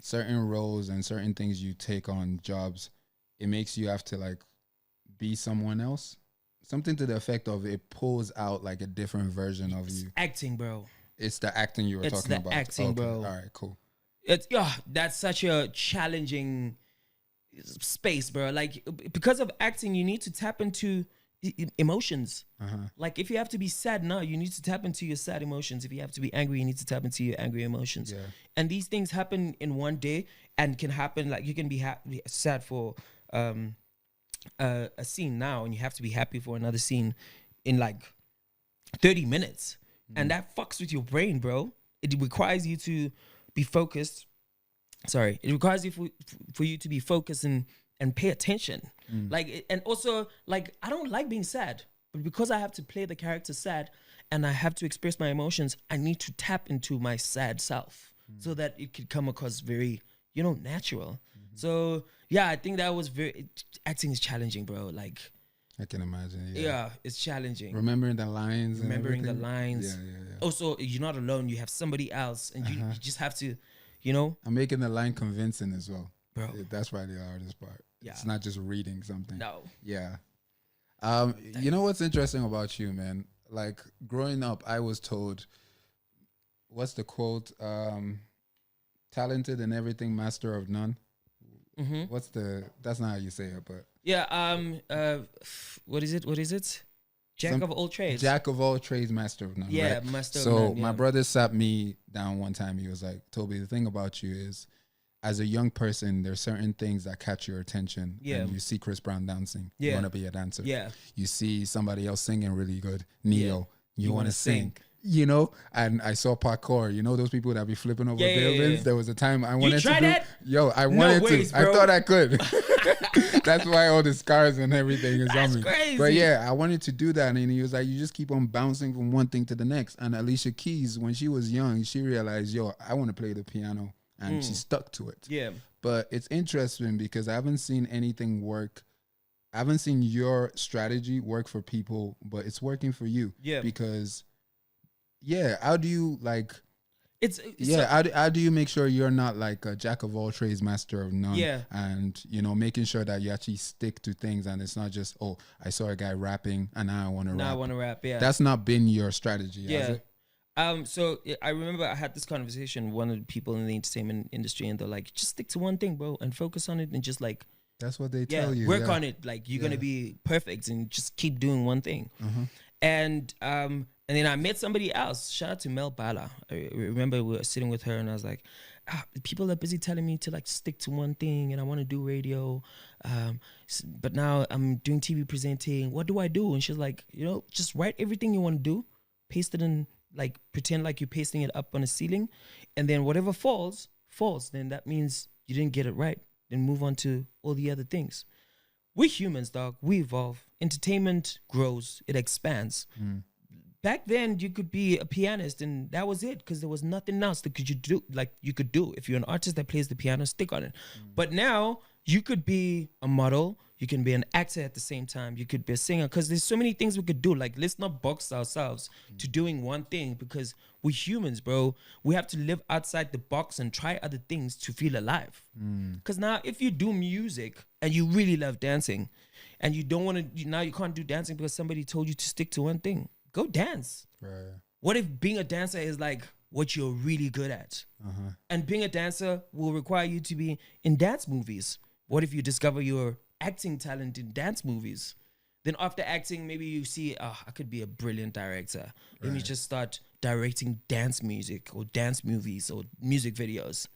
certain roles and certain things you take on jobs, it makes you have to like be someone else. Something to the effect of it pulls out like a different version of you. Acting, bro. It's the acting you were talking about. It's the acting, bro. All right, cool. That's such a challenging space, bro. Like, because of acting, you need to tap into emotions. Like, if you have to be sad now, you need to tap into your sad emotions. If you have to be angry, you need to tap into your angry emotions. Yeah. And these things happen in one day and can happen, like, you can be sad for a scene now, and you have to be happy for another scene in like 30 minutes. And that fucks with your brain, bro. It requires you to be focused. Sorry. It requires you for you to be focused and pay attention. Like, and also, like, I don't like being sad, but because I have to play the character sad and I have to express my emotions, I need to tap into my sad self so that it could come across very, natural. So yeah, I think that was acting is challenging, bro. Like, I can imagine. Yeah, it's challenging. Remembering the lines. Yeah. Also, you're not alone. You have somebody else, and you just have to, I'm making the line convincing as well, bro. That's probably the hardest part. Yeah. It's not just reading something. No. Yeah. You know what's interesting about you, man? Like, growing up, I was told, what's the quote? Talented in everything, master of none. That's not how you say it, but yeah. What is it? Jack of all trades. Jack of all trades, master of none. Yeah, right? master of none. So my brother sat me down one time. He was like, Toby, the thing about you is, as a young person, there's certain things that catch your attention. Yeah. And you see Chris Brown dancing. Yeah. You want to be a dancer. Yeah. You see somebody else singing really good. Neo. Yeah. You want to sing. And I saw parkour. Those people that be flipping over buildings. Yeah. There was a time I wanted to try that? I wanted to. Bro. I thought I could. That's why all the scars and everything is on me. Crazy. But yeah, I wanted to do that. And he was like, you just keep on bouncing from one thing to the next. And Alicia Keys, when she was young, she realized, I want to play the piano. And she stuck to it. Yeah. But it's interesting because I haven't seen anything work. I haven't seen your strategy work for people, but it's working for you. Yeah. Because, how do you like... how do you make sure you're not like a jack of all trades, master of none? Yeah. And, making sure that you actually stick to things and it's not just, I saw a guy rapping and now I want to rap. Now I want to rap, yeah. That's not been your strategy, has it? So I remember I had this conversation with one of the people in the entertainment industry, and they're like, just stick to one thing, bro, and focus on it, and just like, that's what they tell you. Work on it. Like, you're going to be perfect, and just keep doing one thing. And then I met somebody else. Shout out to Mel Bala. I remember we were sitting with her, and I was like, people are busy telling me to like stick to one thing, and I want to do radio. But now I'm doing TV presenting. What do I do? And she's like, just write everything you want to do, paste it in, like, pretend like you're pasting it up on a ceiling, and then whatever falls, then that means you didn't get it right. Then move on to all the other things. We're humans, dog. We evolve. Entertainment grows. It expands. Back then, you could be a pianist, and that was it, because there was nothing else that you could do. If you're an artist that plays the piano, stick on it. But now, you could be a model. You can be an actor at the same time. You could be a singer, because there's so many things we could do. Like, let's not box ourselves to doing one thing, because we're humans, bro. We have to live outside the box and try other things to feel alive. Because now, if you do music and you really love dancing, and you don't want to, now you can't do dancing because somebody told you to stick to one thing, go dance. Right. What if being a dancer is like what you're really good at? And being a dancer will require you to be in dance movies. What if you discover your acting talent in dance movies? Then after acting, maybe you see, I could be a brilliant director. Let me just start directing dance music or dance movies or music videos.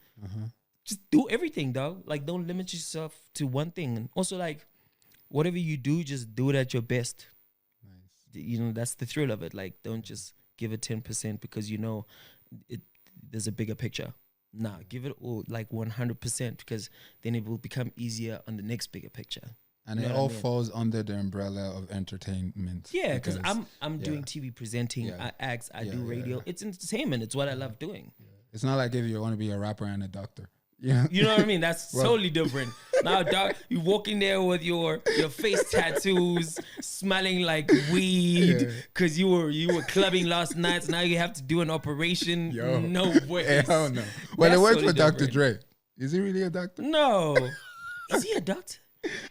Just do everything, dog. Like, don't limit yourself to one thing. And also, like, whatever you do, just do it at your best. Nice. That's the thrill of it. Like, don't just give it 10% because there's a bigger picture. Nah, give it all like 100%, because then it will become easier on the next bigger picture. And it all falls under the umbrella of entertainment. Yeah, because I'm doing TV presenting, I act, I do radio. It's entertainment. It's what I love doing. It's not like if you want to be a rapper and a doctor. Yeah, you know what I mean? That's totally different. Now, dog, you walking there with your face tattoos, smelling like weed, because you were clubbing last night. So now you have to do an operation. Yo. No way. Hell no. Well, it worked for Dr. Dre. Is he really a doctor? No. Is he a doctor?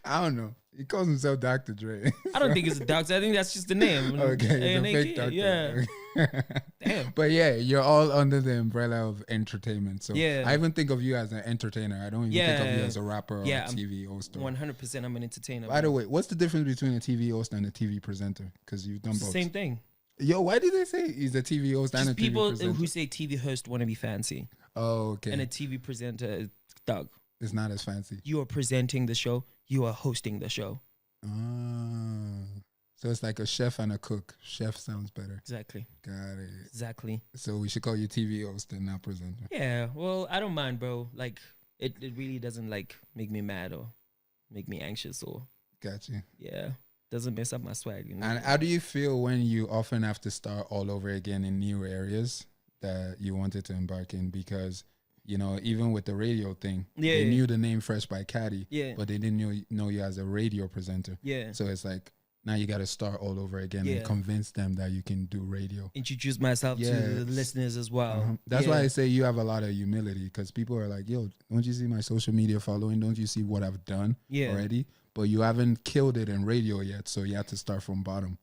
I don't know. He calls himself Dr. Dre. I don't think it's a doctor. I think that's just the name. Okay, he's a fake doctor. Yeah. Damn. But yeah, you're all under the umbrella of entertainment. So Yeah. I even think of you as an entertainer. I don't even think of you as a rapper or a TV host. 100% I'm an entertainer. By the way, what's the difference between a TV host and a TV presenter? Because you've done both. Same thing. Yo, why did they say he's a TV host and a TV people presenter? who say TV host want to be fancy. Oh, okay. And a TV presenter, dog. It's not as fancy. You are presenting the show. You are hosting the show. So it's like a chef and a cook. Chef sounds better. Exactly. Got it. Exactly. So we should call you TV host and not presenter. Yeah. Well, I don't mind, bro. Like, it really doesn't like make me mad or make me anxious or. Gotcha. Yeah. Doesn't mess up my swag. You know? And how do you feel when you often have to start all over again in new areas that you wanted to embark in? Because, you know, even with the radio thing, they knew the name Fresh by Caddy, but they didn't know you as a radio presenter. Yeah. So it's like, now you got to start all over again and convince them that you can do radio. Introduce myself to the listeners as well. That's why I say you have a lot of humility, because people are like, yo, don't you see my social media following? Don't you see what I've done already? But you haven't killed it in radio yet, so you have to start from bottom.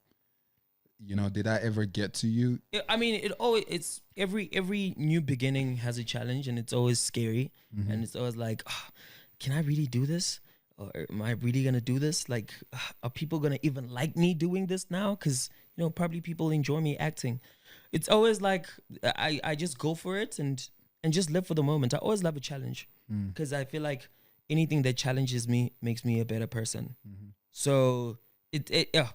You know, did that ever get to you? I mean, it's every new beginning has a challenge, and it's always scary, and it's always like, can I really do this? Or am I really gonna do this? Like, are people gonna even like me doing this now? Because, you know, probably people enjoy me acting. It's always like I just go for it and just live for the moment. I always love a challenge because I feel like anything that challenges me makes me a better person. So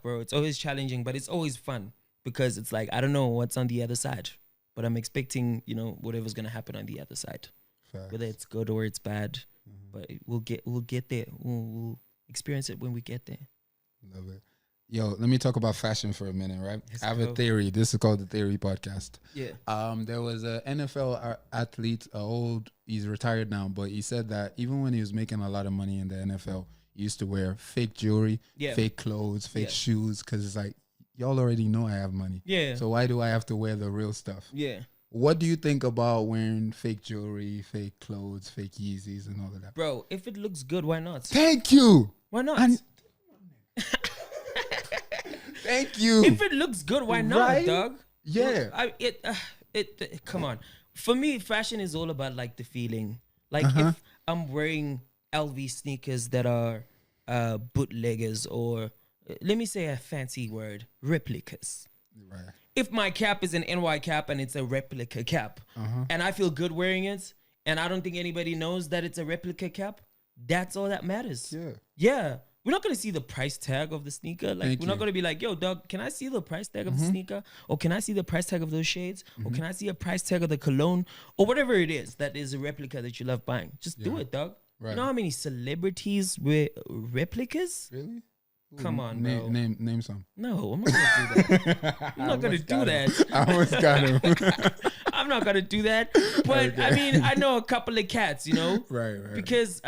bro, it's always challenging, but it's always fun because it's like, I don't know what's on the other side, but I'm expecting, you know, whatever's gonna happen on the other side. Facts. Whether it's good or it's bad, but we'll get there. We'll experience it when we get there. Love it. Yo, let me talk about fashion for a minute, right? I have a theory. This is called the Theory Podcast. Yeah. There was a NFL athlete, he's retired now, but he said that even when he was making a lot of money in the NFL, he used to wear fake jewelry, fake clothes, fake shoes, because it's like, y'all already know I have money. Yeah. So why do I have to wear the real stuff? Yeah. What do you think about wearing fake jewelry, fake clothes, fake Yeezys, and all of that? Bro, if it looks good, why not? Thank you. Why not? Thank you. If it looks good, why not, dog? Yeah. Come on. For me, fashion is all about like the feeling. Like if I'm wearing LV sneakers that are bootleggers, or let me say a fancy word, replicas. Right. If my cap is an NY cap and it's a replica cap, and I feel good wearing it, and I don't think anybody knows that it's a replica cap, that's all that matters. Yeah. Yeah. We're not going to see the price tag of the sneaker. Like, we're not going to be like, yo, dog, can I see the price tag of the sneaker? Or can I see the price tag of those shades? Or can I see a price tag of the cologne? Or whatever it is that is a replica that you love buying. Just do it, dog. Right. You know how many celebrities wear replicas? Really? Come on, bro. Name some. No, I'm not going to do that. I'm not going to do that. I almost got him. I'm not going to do that. But, okay. I mean, I know a couple of cats, you know? Right. Because,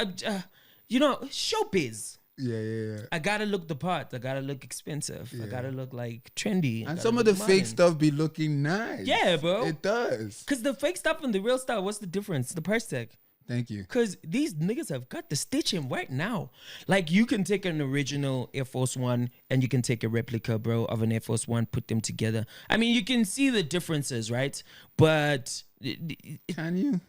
you know, showbiz. Yeah. I gotta look the part. I gotta look expensive. I gotta look like trendy. And some of the fake stuff be looking nice. Yeah, bro. It does. Cause the fake stuff and the real stuff, what's the difference? The price tag. Thank you. Cause these niggas have got the stitching right now. Like, you can take an original Air Force One and you can take a replica, bro, of an Air Force One, put them together. I mean, you can see the differences, right? But can you?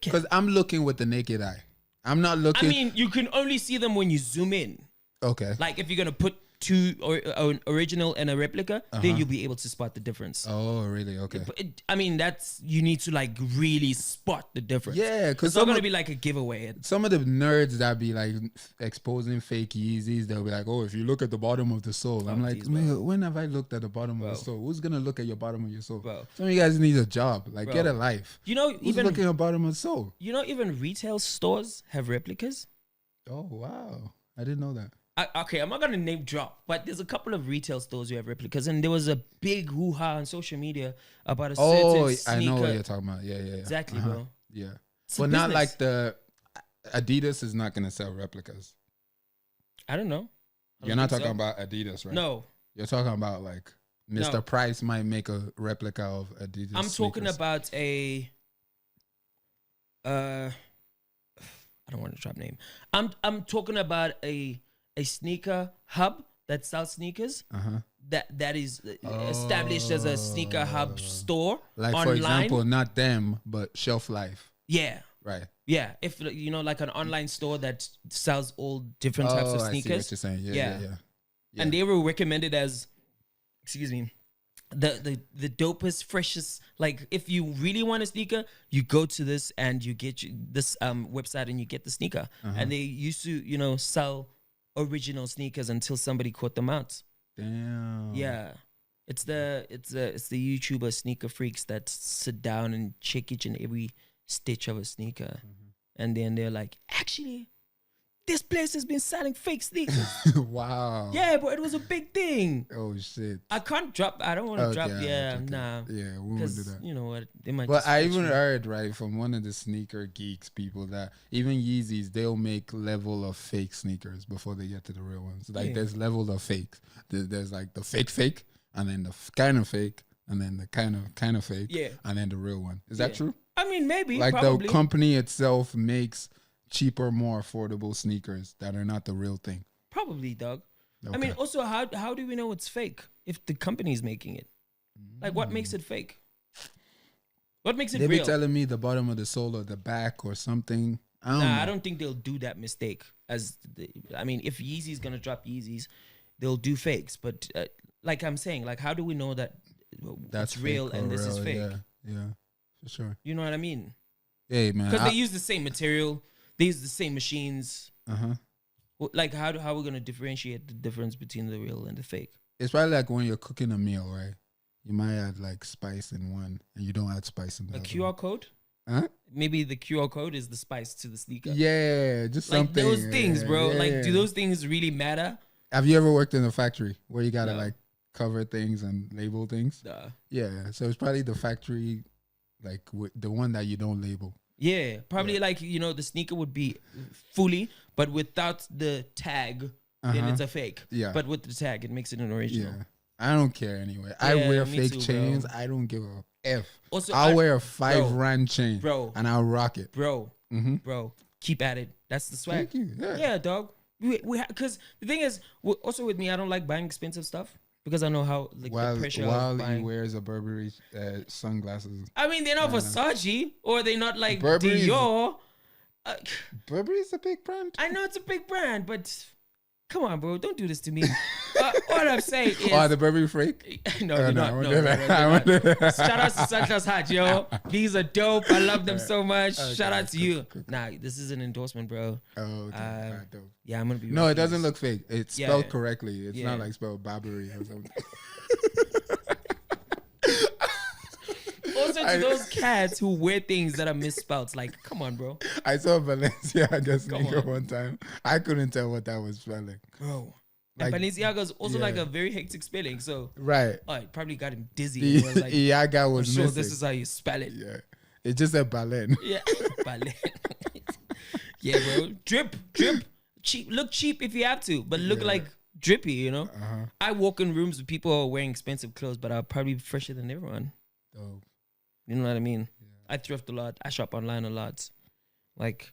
Because I'm looking with the naked eye. I'm not looking. I mean, you can only see them when you zoom in. Okay. Like, if you're going to put two, or an original and a replica, then you'll be able to spot the difference. Oh, really? Okay. I mean, you need to like really spot the difference. Yeah, because it's not going to be like a giveaway. Some of the nerds that be like exposing fake Yeezys, they'll be like, oh, if you look at the bottom of the sole. I'm like, man, when have I looked at the bottom of the sole? Who's going to look at your bottom of your sole? Some of you guys need a job. Like, get a life. You know, who's looking at the bottom of the sole? You know, even retail stores have replicas. Oh, wow. I didn't know that. Okay, I'm not going to name drop, but there's a couple of retail stores who have replicas, and there was a big hoo-ha on social media about a certain sneaker. I know what you're talking about. Yeah. Exactly, bro. Yeah. But not like Adidas is not gonna sell replicas. I don't know. You're not talking about Adidas, right? No. You're talking about like Mr. Price might make a replica of Adidas. I'm talking about a. I don't want to drop name. I'm talking about a sneaker hub that sells sneakers. That is established as a sneaker hub store, like online. For example, not them, but Shelf Life. Yeah. Right. Yeah. If like an online store that sells all different types of sneakers. I see what you're saying. Yeah. And they were recommended as, excuse me, the dopest, freshest. Like if you really want a sneaker, you go to this and you get this website and you get the sneaker. And they used to sell original sneakers until somebody caught them out. Damn. Yeah. It's the YouTuber Sneaker Freaks that sit down and check each and every stitch of a sneaker. And then they're like, actually, this place has been selling fake sneakers. Wow. Yeah, but it was a big thing. Oh shit. I can't drop. I don't want to drop. Yeah, okay. nah. Yeah, we won't do that. You know what? They might. But I even heard right from one of the sneaker geeks people that even Yeezys, they'll make level of fake sneakers before they get to the real ones. Like there's level of fake. There's like the fake, and then the kind of fake, and then the kind of fake, and then the real one. Is that true? I mean, maybe. Like probably. the company itself makes cheaper, more affordable sneakers that are not the real thing. Probably, dog. Okay. I mean, also, how do we know it's fake if the company is making it? Like, what makes it fake? What makes it real? They be telling me the bottom of the sole or the back or something. I don't think they'll do that mistake. I mean, if Yeezy's gonna drop Yeezys, they'll do fakes. But like I'm saying, like, how do we know that that's real and this is fake? Yeah, for sure. You know what I mean? Hey, man. Because they use the same material. They use the same machines. Like, how are we going to differentiate the difference between the real and the fake? It's probably like when you're cooking a meal, right? You might add like spice in one and you don't add spice in the other. A QR code? Huh? Maybe the QR code is the spice to the sneaker. Yeah, just like something. Those things, bro. Yeah. Like, do those things really matter? Have you ever worked in a factory where you got to like cover things and label things? Yeah, so it's probably the factory, like the one that you don't label. Yeah, probably like, the sneaker would be fully, but without the tag, then it's a fake. Yeah. But with the tag, it makes it an original. Yeah. I don't care anyway. I wear fake chains. Bro. I don't give a F. Also, I'll wear a 5 rand chain. Bro. And I'll rock it. Bro. Bro. Keep at it. That's the swag. Thank you. Yeah, dog. Because the thing is, also with me, I don't like buying expensive stuff. Because I know how the pressure while he wears a Burberry sunglasses. I mean, they're not Versace or they're not like Dior. Burberry's a big brand. I know it's a big brand, but come on, bro, don't do this to me. What I'm saying is, the Burberry fake? No. Shout out to Sunglass Hut, yo. These are dope. I love them so much. Okay, shout out to you. Cool. Nah, this is an endorsement, bro. Oh, okay. Dope. Yeah, I'm gonna be. No, it doesn't look fake. It's spelled correctly. It's not like spelled Burberry or something. Also to those cats who wear things that are misspelled. Like, come on, bro. I saw Balenciaga sneaker one time. I couldn't tell what that was spelling. Bro. Like, and Balenciaga's also like a very hectic spelling. So right. Oh, it probably got him dizzy. Was like, Iaga was sure this is how you spell it. Yeah. It just said Balen. Yeah. Balen. Yeah, bro. Drip. Cheap. Look cheap if you have to, but look like drippy, you know? I walk in rooms with people who are wearing expensive clothes, but I'll probably be fresher than everyone. Dope. You know what I mean? Yeah. I thrift a lot. I shop online a lot. Like,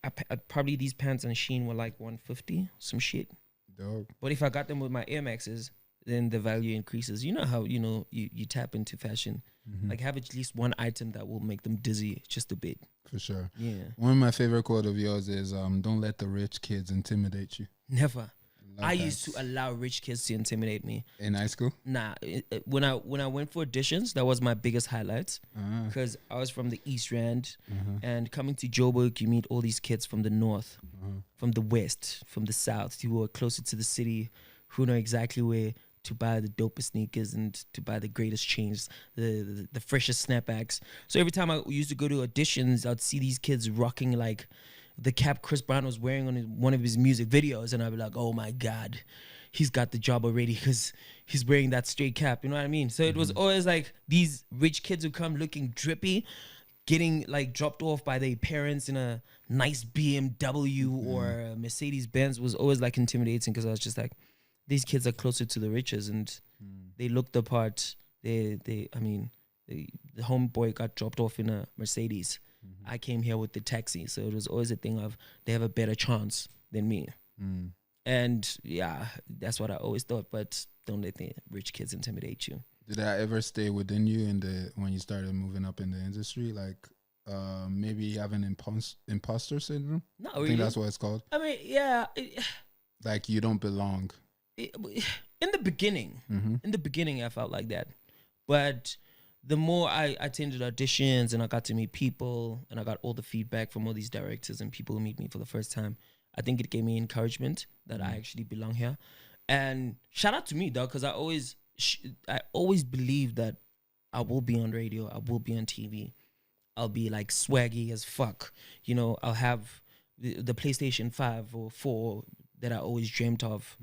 I probably these pants on Shein were like $150, some shit. Dope. But if I got them with my Air Maxes, then the value increases. You know how you tap into fashion. Like, have at least one item that will make them dizzy just a bit. For sure. Yeah. One of my favorite quote of yours is, "Don't let the rich kids intimidate you." Never. I used to allow rich kids to intimidate me. In high school? Nah. When I went for auditions, that was my biggest highlight. Because I was from the East Rand. And coming to Joburg, you meet all these kids from the north, from the west, from the south, who are closer to the city, who know exactly where to buy the dopest sneakers and to buy the greatest chains, the freshest snapbacks. So every time I used to go to auditions, I'd see these kids rocking like the cap Chris Brown was wearing on one of his music videos, and I'd be like, oh my God, he's got the job already because he's wearing that straight cap, you know what I mean? So it was always like these rich kids who come looking drippy, getting like dropped off by their parents in a nice BMW or a Mercedes Benz was always like intimidating, because I was just like, these kids are closer to the riches and they look the part. The homeboy got dropped off in a Mercedes. I came here with the taxi, so it was always a thing of they have a better chance than me. And yeah, that's what I always thought. But don't let the rich kids intimidate you. Did that ever stay within you when you started moving up in the industry? Like maybe having imposter syndrome? No, I think that's what it's called. I mean, yeah. Like you don't belong. In the beginning, I felt like that. But the more I attended auditions and I got to meet people and I got all the feedback from all these directors and people who meet me for the first time, I think it gave me encouragement that I actually belong here. And shout out to me, dog, because I always believe that I will be on radio, I will be on TV, I'll be like swaggy as fuck. You know, I'll have the PlayStation 5 or 4 that I always dreamt of,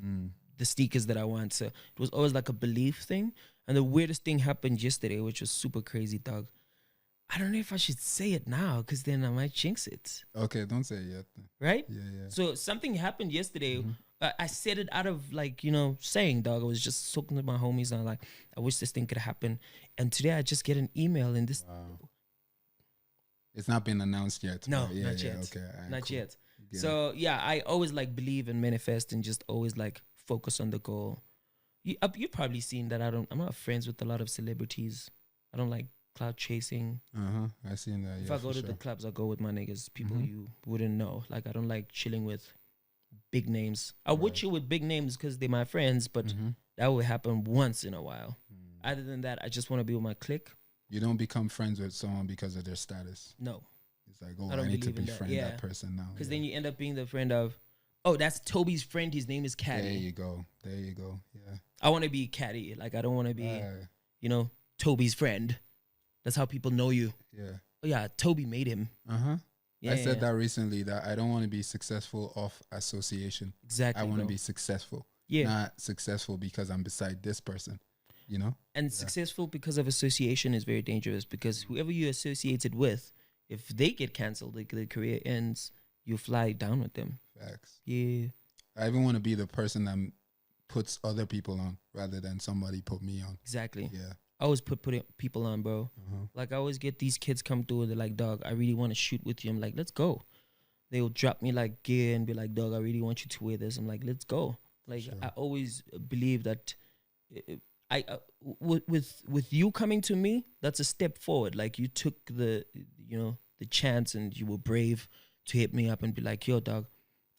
the sneakers that I want. So it was always like a belief thing. And the weirdest thing happened yesterday, which was super crazy, dog. I don't know if I should say it now, because then I might jinx it. Okay, don't say it yet. Right? Yeah. So something happened yesterday. I said it out of like, saying, dog. I was just talking to my homies and I'm like, I wish this thing could happen. And today I just get an email and this. Wow. It's not been announced yet. No, not yet. Okay, not yet. So yeah, I always like believe and manifest and just always like focus on the goal. You've probably seen that I'm not friends with a lot of celebrities. I don't like cloud chasing. I seen that. If I go to the clubs, I go with my niggas, people you wouldn't know. Like I don't like chilling with big names. I would chill with big names because they're my friends, but that would happen once in a while. Other than that, I just want to be with my clique. You don't become friends with someone because of their status. No. It's like, I need to befriend that person now. Because then you end up being the friend of, that's Toby's friend. His name is Caddy. There you go. Yeah. I want to be Caddy. Like, I don't want to be, Toby's friend. That's how people know you. Yeah. Oh, yeah, Toby made him. Yeah, I said that recently, that I don't want to be successful off association. Exactly. I want to be successful. Yeah. Not successful because I'm beside this person, And successful because of association is very dangerous, because whoever you associated with, if they get cancelled, like their career ends, you fly down with them. Facts. Yeah. I even want to be the person that puts other people on rather than somebody put me on. Exactly. Yeah. I always put people on, bro. Like, I always get these kids come through and they're like, dog, I really want to shoot with you. I'm like, let's go. They'll drop me like gear and be like, dog, I really want you to wear this. I'm like, let's go. Like, sure. I always believe that with you coming to me, that's a step forward. Like, you took the chance and you were brave to hit me up and be like, yo, dog,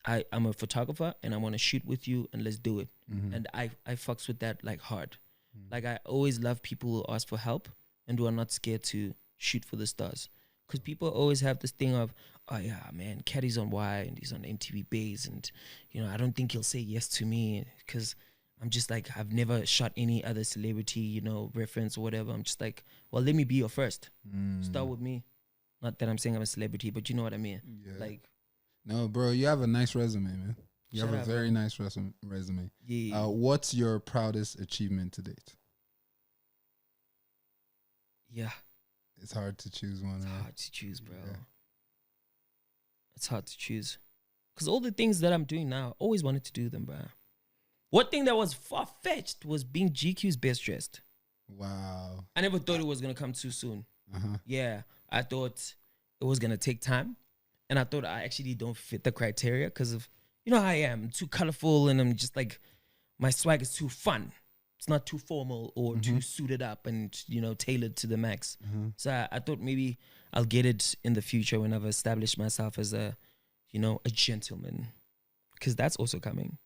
I'm a photographer and I want to shoot with you and let's do it. And I fucks with that like hard. Like, I always love people who ask for help and who are not scared to shoot for the stars. Because people always have this thing of, oh yeah, man, Caddy's on Y and he's on MTV Base, and I don't think he'll say yes to me, because I'm just like, I've never shot any other celebrity, reference or whatever. I'm just like, well, let me be your first. Start with me. Not that I'm saying I'm a celebrity, but you know what I mean. Yeah. Like, no, bro, you have a nice resume, man. You have a very nice resume. Yeah. What's your proudest achievement to date? Yeah. It's hard to choose one. It's hard to choose, bro. Yeah. It's hard to choose. Because all the things that I'm doing now, I always wanted to do them, bro. One thing that was far-fetched was being GQ's best dressed. Wow. I never thought it was going to come too soon. Yeah. I thought it was going to take time. And I thought I actually don't fit the criteria because of, how I am. I'm too colorful and I'm just like, my swag is too fun. It's not too formal or too suited up and, tailored to the max. So I thought maybe I'll get it in the future when I've established myself as a gentleman. Because that's also coming.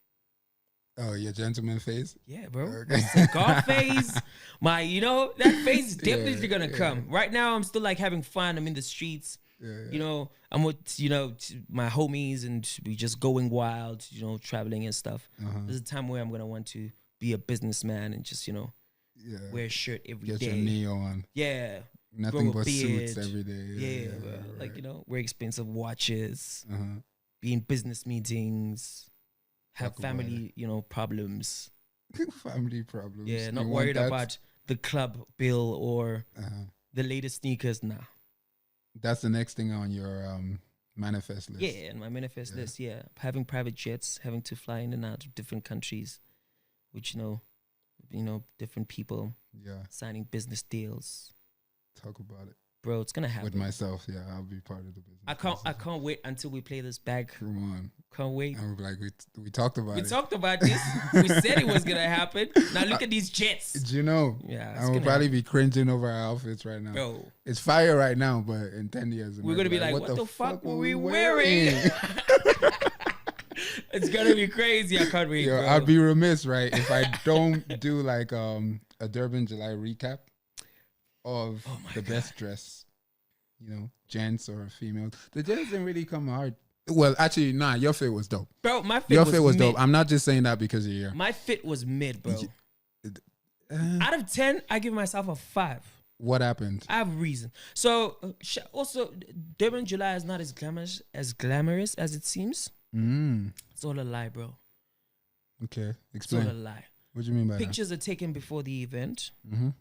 Oh, your gentleman phase? Yeah, bro. My cigar phase. That phase is definitely going to come. Right now, I'm still like having fun. I'm in the streets. Yeah. I'm with, my homies and we just going wild, traveling and stuff. There's a time where I'm going to want to be a businessman and just, wear a shirt every day. Get your knee on. Yeah. Nothing but suits every day. Yeah. Like, wear expensive watches, be in business meetings, have family, problems. Family problems. Yeah, not worried about the club bill or the latest sneakers. Nah. That's the next thing on your manifest list. Yeah, and my manifest list. Yeah, having private jets, having to fly in and out of different countries, which different people. Yeah. Signing business deals. Talk about it. Bro, it's gonna happen. With myself, yeah, I'll be part of the business. I can't wait until we play this back. Come on. Can't wait. And we're like, we talked about it. We talked about this. We said it was gonna happen. Now look at these jets. Do you know? Yeah. And we'll probably be cringing over our outfits right now. Bro. It's fire right now, but in 10 years we're gonna be like, what the fuck were we wearing? It's gonna be crazy. I can't wait. Yo, bro. I'd be remiss, right, if I don't do like a Durban July recap of the best dress, gents or females. The gents didn't really come hard. Well, actually, nah, your fit was dope. Bro, my fit was dope. I'm not just saying that because you're here. My fit was mid, bro. Out of 10, I give myself a 5. What happened? I have a reason. So, also, Durban July is not as glamorous as it seems. It's all a lie, bro. Okay, explain. It's all a lie. What do you mean by Pictures are taken before the event.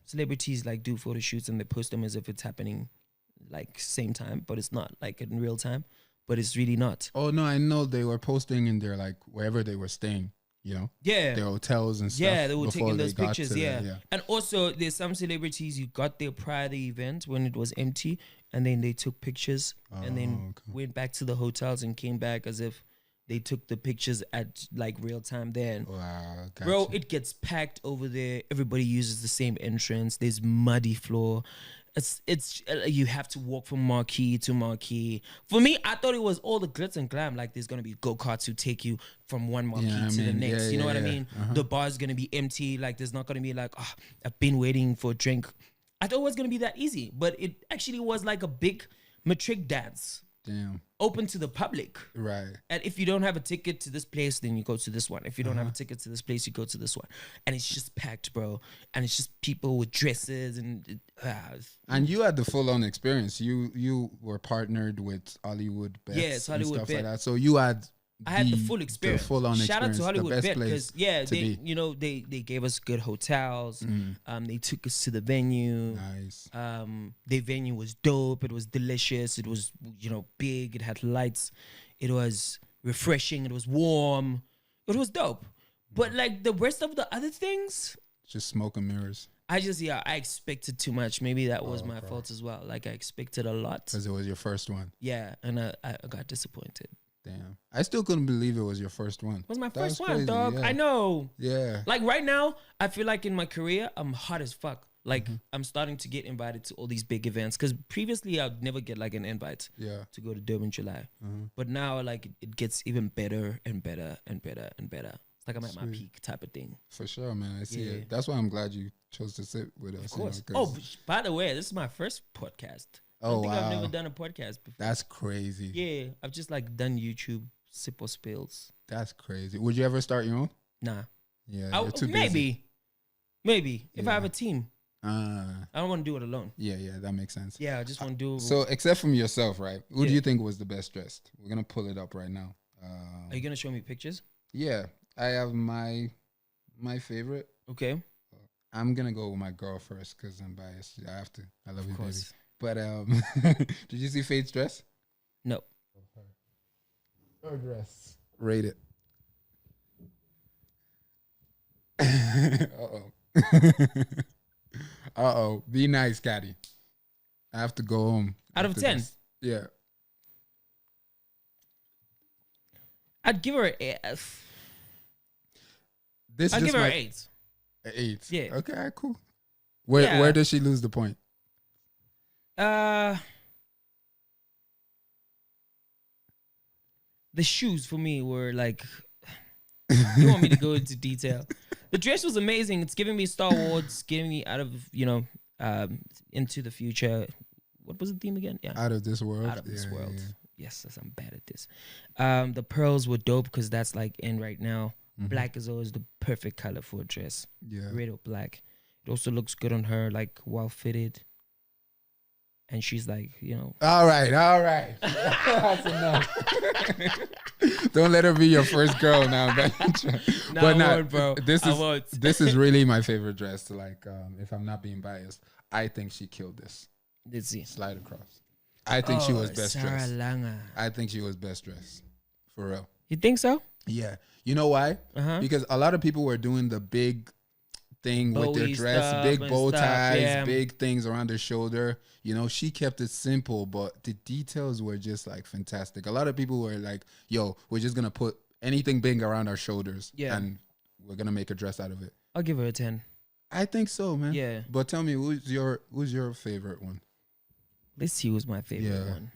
Celebrities do photo shoots and they post them as if it's happening same time, but it's not in real time. But it's really not. Oh no, I know they were posting in their wherever they were staying. Yeah, their hotels and stuff. Yeah, they were taking those pictures. Yeah, and also there's some celebrities who got there prior to the event when it was empty, and then they took pictures and then went back to the hotels and came back as if they took the pictures at real time then. Wow, gotcha. Bro, it gets packed over there. Everybody uses the same entrance. There's muddy floor. It's you have to walk from marquee to marquee. For me, I thought it was all the glitz and glam. There's gonna be go-karts who take you from one marquee to the next. You know what I mean? The bar's gonna be empty. There's not gonna be I've been waiting for a drink. I thought it was gonna be that easy, but it actually was a big matric dance. Damn. Open to the public. Right. And if you don't have a ticket to this place, then you go to this one. If you don't have a ticket to this place, you go to this one. And it's just packed, bro. And it's just people with dresses and you had the full-on experience. You were partnered with Hollywood Bets yes, Hollywood and stuff Bet. like that. So you had I had the full experience. The full-on Shout experience. out to Hollywood Bet because they gave us good hotels. They took us to the venue. Nice. The venue was dope. It was delicious. It was big. It had lights. It was refreshing. It was warm. It was dope. But the rest of the other things, just smoke and mirrors. I expected too much. Maybe that was my fault as well. I expected a lot because it was your first one. Yeah, and I got disappointed. Damn. I still couldn't believe it was your first one. It was my first one, dog. Yeah. I know. Yeah. Right now, I feel in my career, I'm hot as fuck. I'm starting to get invited to all these big events. Because previously, I'd never get an invite to go to Durban July. But now, it gets even better and better and better and better. It's I'm at my peak type of thing. For sure, man. I see it. That's why I'm glad you chose to sit with us. Of course. By the way, this is my first podcast. I think I've never done a podcast before. That's crazy. Yeah, I've just done YouTube sip or spills. That's crazy. Would you ever start your own? Nah. Yeah, you're too busy. Maybe if I have a team. I don't want to do it alone. Yeah, that makes sense. Yeah, I just want to do it. So, except from yourself, right? Who do you think was the best dressed? We're gonna pull it up right now. Are you gonna show me pictures? Yeah, I have my favorite. Okay. I'm gonna go with my girl first because I'm biased. I have to. I love you, baby. But did you see Faith's dress? No. Her dress. Rate it. Uh-oh. Be nice, Caddy. I have to go home. Out of 10? Yeah. I'd give her an F. I'd give her an 8. An 8? Yeah. Okay, cool. Where does she lose the point? The shoes for me were you want me to go into detail? The dress was amazing. It's giving me Star Wars, giving me out of, into the future. What was the theme again? Yeah. Out of this world. Out of this world. Yeah. Yes, I'm bad at this. The pearls were dope because that's in right now. Black is always the perfect color for a dress. Yeah. Red or black. It also looks good on her, well fitted. And she's all right. That's enough. Don't let her be your first girl now. Bro. This is really my favorite dress. If I'm not being biased, I think she killed this. Let's see. Slide across. I think she was best Sarah dressed. Langer. I think she was best dressed. For real. You think so? Yeah. You know why? Uh-huh. Because a lot of people were doing the big thing with their Bowie dress, stuff big and bow stuff, ties, yeah. big things around their shoulder. You know, she kept it simple, but the details were just like fantastic. A lot of people were like, yo, we're just going to put anything big around our shoulders and we're going to make a dress out of it. I'll give her a 10. I think so, man. Yeah. But tell me, who's your favorite one? Let's see who's my favorite one.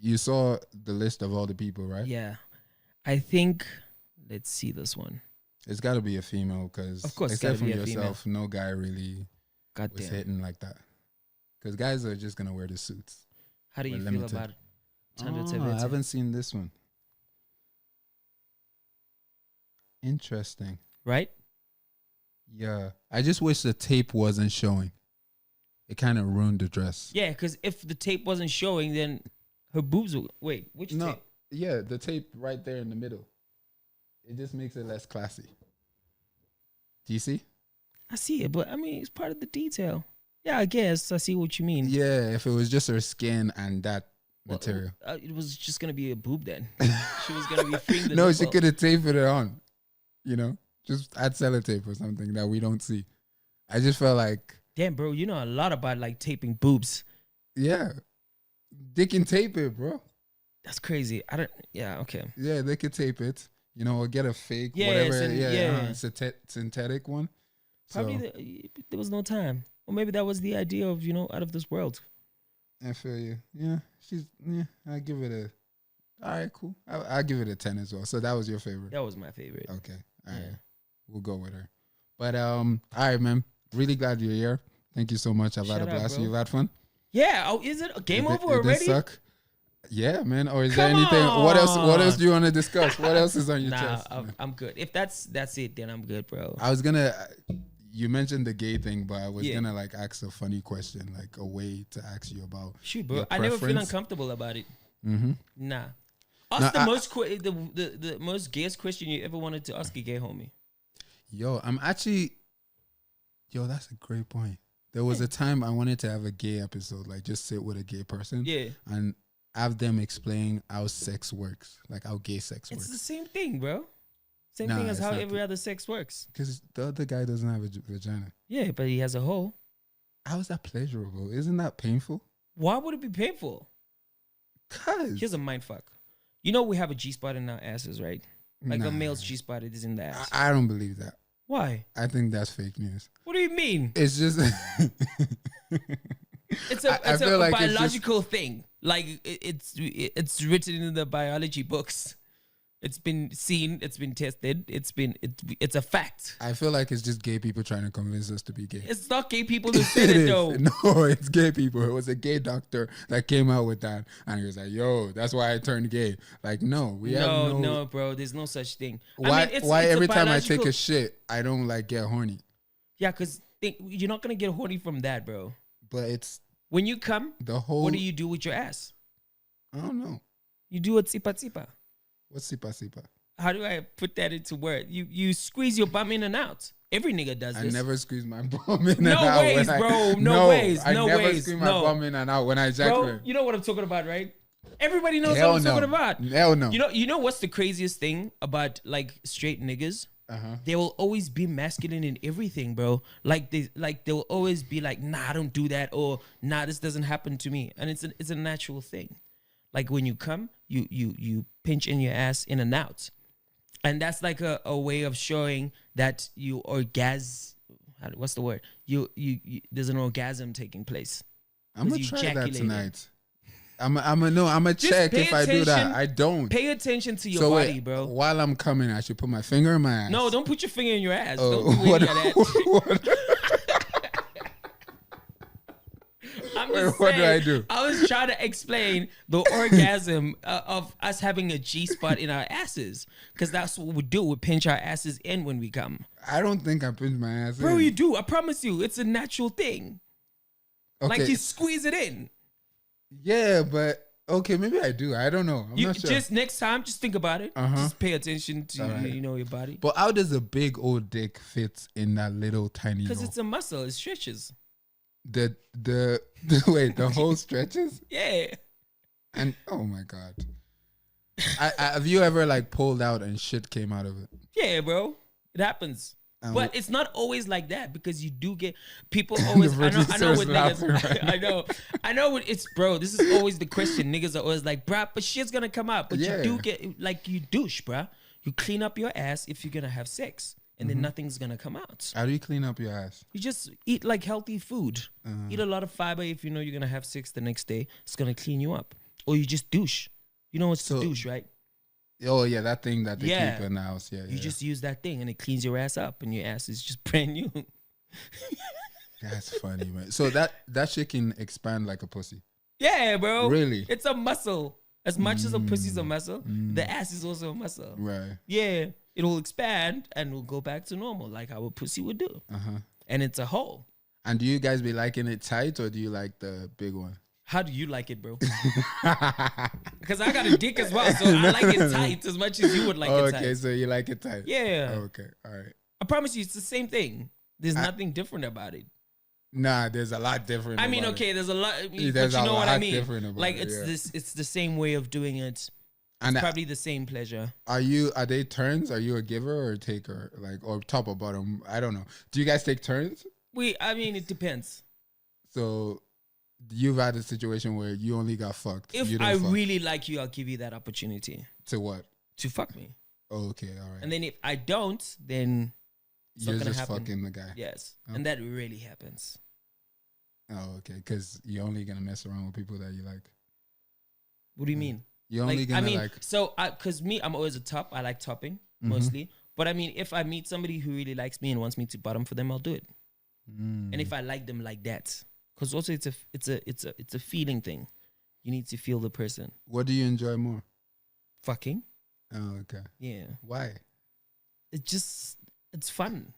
You saw the list of all the people, right? Yeah. I think, let's see this one. It's got to be a female because, of course, except from yourself, no guy really was hitting like that. Because guys are just going to wear the suits. How do you feel about I haven't seen this one. Interesting. Right? Yeah. I just wish the tape wasn't showing. It kind of ruined the dress. Yeah, because if the tape wasn't showing, then her boobs would... Wait, which tape? Yeah, the tape right there in the middle. It just makes it less classy. Do you see? I see it, but I mean, it's part of the detail. Yeah, I guess I see what you mean. Yeah, if it was just her skin and that material. It was just going to be a boob then. She was going to be freeing the No, nipple. she could have taped it on. You know? Just add sellotape or something that we don't see. I just felt like... Damn, bro, you know a lot about like taping boobs. Yeah. They can tape it, bro. That's crazy. Yeah, okay. Yeah, they could tape it. You know, or get a fake, whatever. Synthetic one. Probably there was no time. Or maybe that was the idea of, out of this world. I feel you. Yeah, I give it a... All right, cool. I'll give it a 10 as well. So that was your favorite? That was my favorite. Okay. All right. We'll go with her. But, all right, man. Really glad you're here. Thank you so much. I've had a blast. You've had fun? Yeah. Oh, is it a game over already? Did this suck? Yeah, man. Or is there anything? What else do you want to discuss? What else is on your chest? I'm good. If that's it, then I'm good, bro. I was gonna. You mentioned the gay thing, but I was gonna like ask a funny question, like a way to ask you about. Shoot, bro. I never feel uncomfortable about it. Mm-hmm. Nah. Ask the most gayest question you ever wanted to ask a gay homie. Yo, that's a great point. There was a time I wanted to have a gay episode, like just sit with a gay person. Yeah. And have them explain how sex works, like how gay sex works. It's the same thing, bro. Same thing as how every other sex works. Because the other guy doesn't have a vagina. Yeah, but he has a hole. How is that pleasurable? Isn't that painful? Why would it be painful? Because here's a mind fuck. You know we have a G-spot in our asses, right? Like a male's G-spot is in the ass. I don't believe that. Why? I think that's fake news. What do you mean? It's just... It's a biological thing. Like it's written in the biology books. It's been seen. It's been tested. It's a fact. I feel like it's just gay people trying to convince us to be gay. It's not gay people who said it though. No, it's gay people. It was a gay doctor that came out with that, and he was like, "Yo, that's why I turned gay." Like, no, no, bro. There's no such thing. Why every time I take a shit, I don't like get horny? Yeah, because you're not gonna get horny from that, bro. But it's when you come. What do you do with your ass? I don't know. You do a tsipa tsipa. What's sipa sipa? How do I put that into words? You squeeze your bum in and out. Every nigga does this. I never squeeze my bum in and out. No ways. I never squeeze my bum in and out when I ejaculate. Bro, you know what I'm talking about, right? Everybody knows what I'm talking about. Hell no. You know what's the craziest thing about like straight niggas? They will always be masculine in everything, bro. Like they'll always be like, nah, I don't do that, or nah, this doesn't happen to me. And it's a natural thing. Like when you come, you pinch in your ass in and out. And that's like a way of showing that you what's the word? You there's an orgasm taking place. I'm gonna try that tonight. I'm gonna check if I do that. I don't. Pay attention to your body, bro. While I'm coming, I should put my finger in my ass. No, don't put your finger in your ass. Don't do any of that. What do I do? I was trying to explain the orgasm of us having a G-spot in our asses, because that's what we do. We pinch our asses in when we come. I don't think I pinch my ass in. Bro, you do. I promise you. It's a natural thing. Okay. Like you squeeze it in. Yeah, but okay, maybe I do. I don't know. I'm not sure. Just next time, just think about it. Just pay attention to your body. But how does a big old dick fit in that little tiny? Because it's a muscle. It stretches. The whole stretches? Yeah. And oh my god, have you ever like pulled out and shit came out of it? Yeah, bro, it happens. But it's not always like that because you do get people always. I know with niggas. Right I know. It's bro. This is always the question. Niggas are always like, bruh, but shit's gonna come out. But you do get like you douche, bruh. You clean up your ass if you're gonna have sex, and then nothing's gonna come out. How do you clean up your ass? You just eat like healthy food. Eat a lot of fiber if you know you're gonna have sex the next day. It's gonna clean you up. Or you just douche. You know what's douche, right? Oh yeah, that thing that they keep in the house. Yeah, you just use that thing and it cleans your ass up, and your ass is just brand new. That's funny, man. So that shit can expand like a pussy. Yeah, bro. Really? It's a muscle. As much as a pussy's a muscle, the ass is also a muscle. Right. Yeah, it'll expand and will go back to normal, like how a pussy would do. And it's a hole. And do you guys be liking it tight or do you like the big one? How do you like it, bro? Because I got a dick as well, so I like it tight as much as you would like it tight. Okay, so you like it tight. Yeah. Okay, all right. I promise you, it's the same thing. There's nothing different about it. Nah, there's a lot different. I mean, okay, there's a lot, but you there's know what I mean. Like it's the same way of doing it. It's probably the same pleasure. Are they turns? Are you a giver or a taker? Like, or top or bottom? I don't know. Do you guys take turns? I mean, it depends. So you've had a situation where you only got fucked. If I really like you, I'll give you that opportunity. To what? To fuck me. Oh, okay, all right. And then if I don't, then it's you're not gonna just happen. fucking the guy. Yes, and that really happens. Oh, okay, because you're only gonna mess around with people that you like. What do you mean? You're only gonna so because I'm always a top. I like topping mostly. But I mean, if I meet somebody who really likes me and wants me to bottom for them, I'll do it. And if I like them like that, because also it's a feeling thing. You need to feel the person. What do you enjoy more? Fucking. Oh, okay. Yeah. Why? It's fun.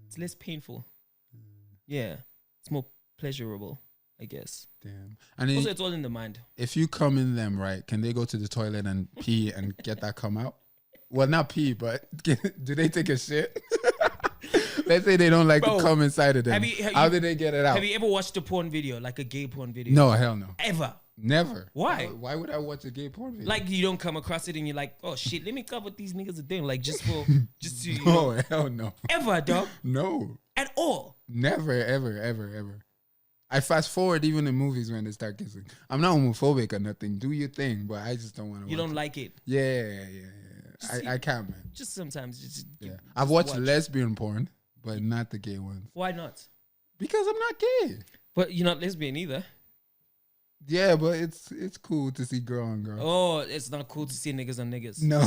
It's less painful. Yeah. It's more pleasurable, I guess. Damn. And also, it's all in the mind. If you come in them, right, can they go to the toilet and pee and get that come out? Well, not pee, but do they take a shit? Let's say they don't like to come inside of them. How did they get it out? Have you ever watched a porn video, like a gay porn video? No, hell no. Ever? Never. Why? Why would I watch a gay porn video? Like you don't come across it and you're like, oh shit, let me cover what these niggas are doing. Like just to you know. Hell no. Ever, dog? No. At all? Never, ever. I fast forward even in movies when they start kissing. I'm not homophobic or nothing. Do your thing, but I just don't want to. You don't like it? Yeah. I can't, man. Just sometimes. I've watched lesbian porn, but not the gay ones. Why not? Because I'm not gay. But you're not lesbian either. Yeah, but it's cool to see girl on girl. Oh, it's not cool to see niggas on niggas. No.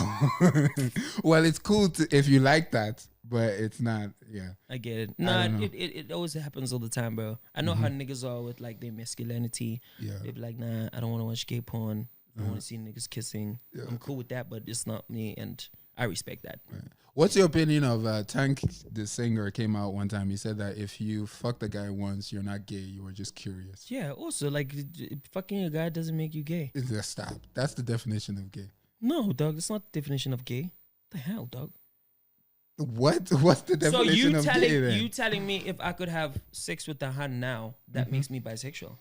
Well, it's cool if you like that, but it's not. Yeah, I get it. Nah, it always happens all the time, bro. I know how niggas are with like their masculinity. Yeah, they be like, nah, I don't want to watch gay porn. I don't want to see niggas kissing. Yeah. I'm cool with that, but it's not me, and I respect that. Right. What's your opinion of Tank, the singer, came out one time. He said that if you fuck the guy once, you're not gay. You were just curious. Yeah. Also, like fucking a guy doesn't make you gay. Stop. That's the definition of gay. No, dog. That's not the definition of gay. What the hell, dog? What? What's the definition of gay then? You telling me if I could have sex with the hand now, that makes me bisexual?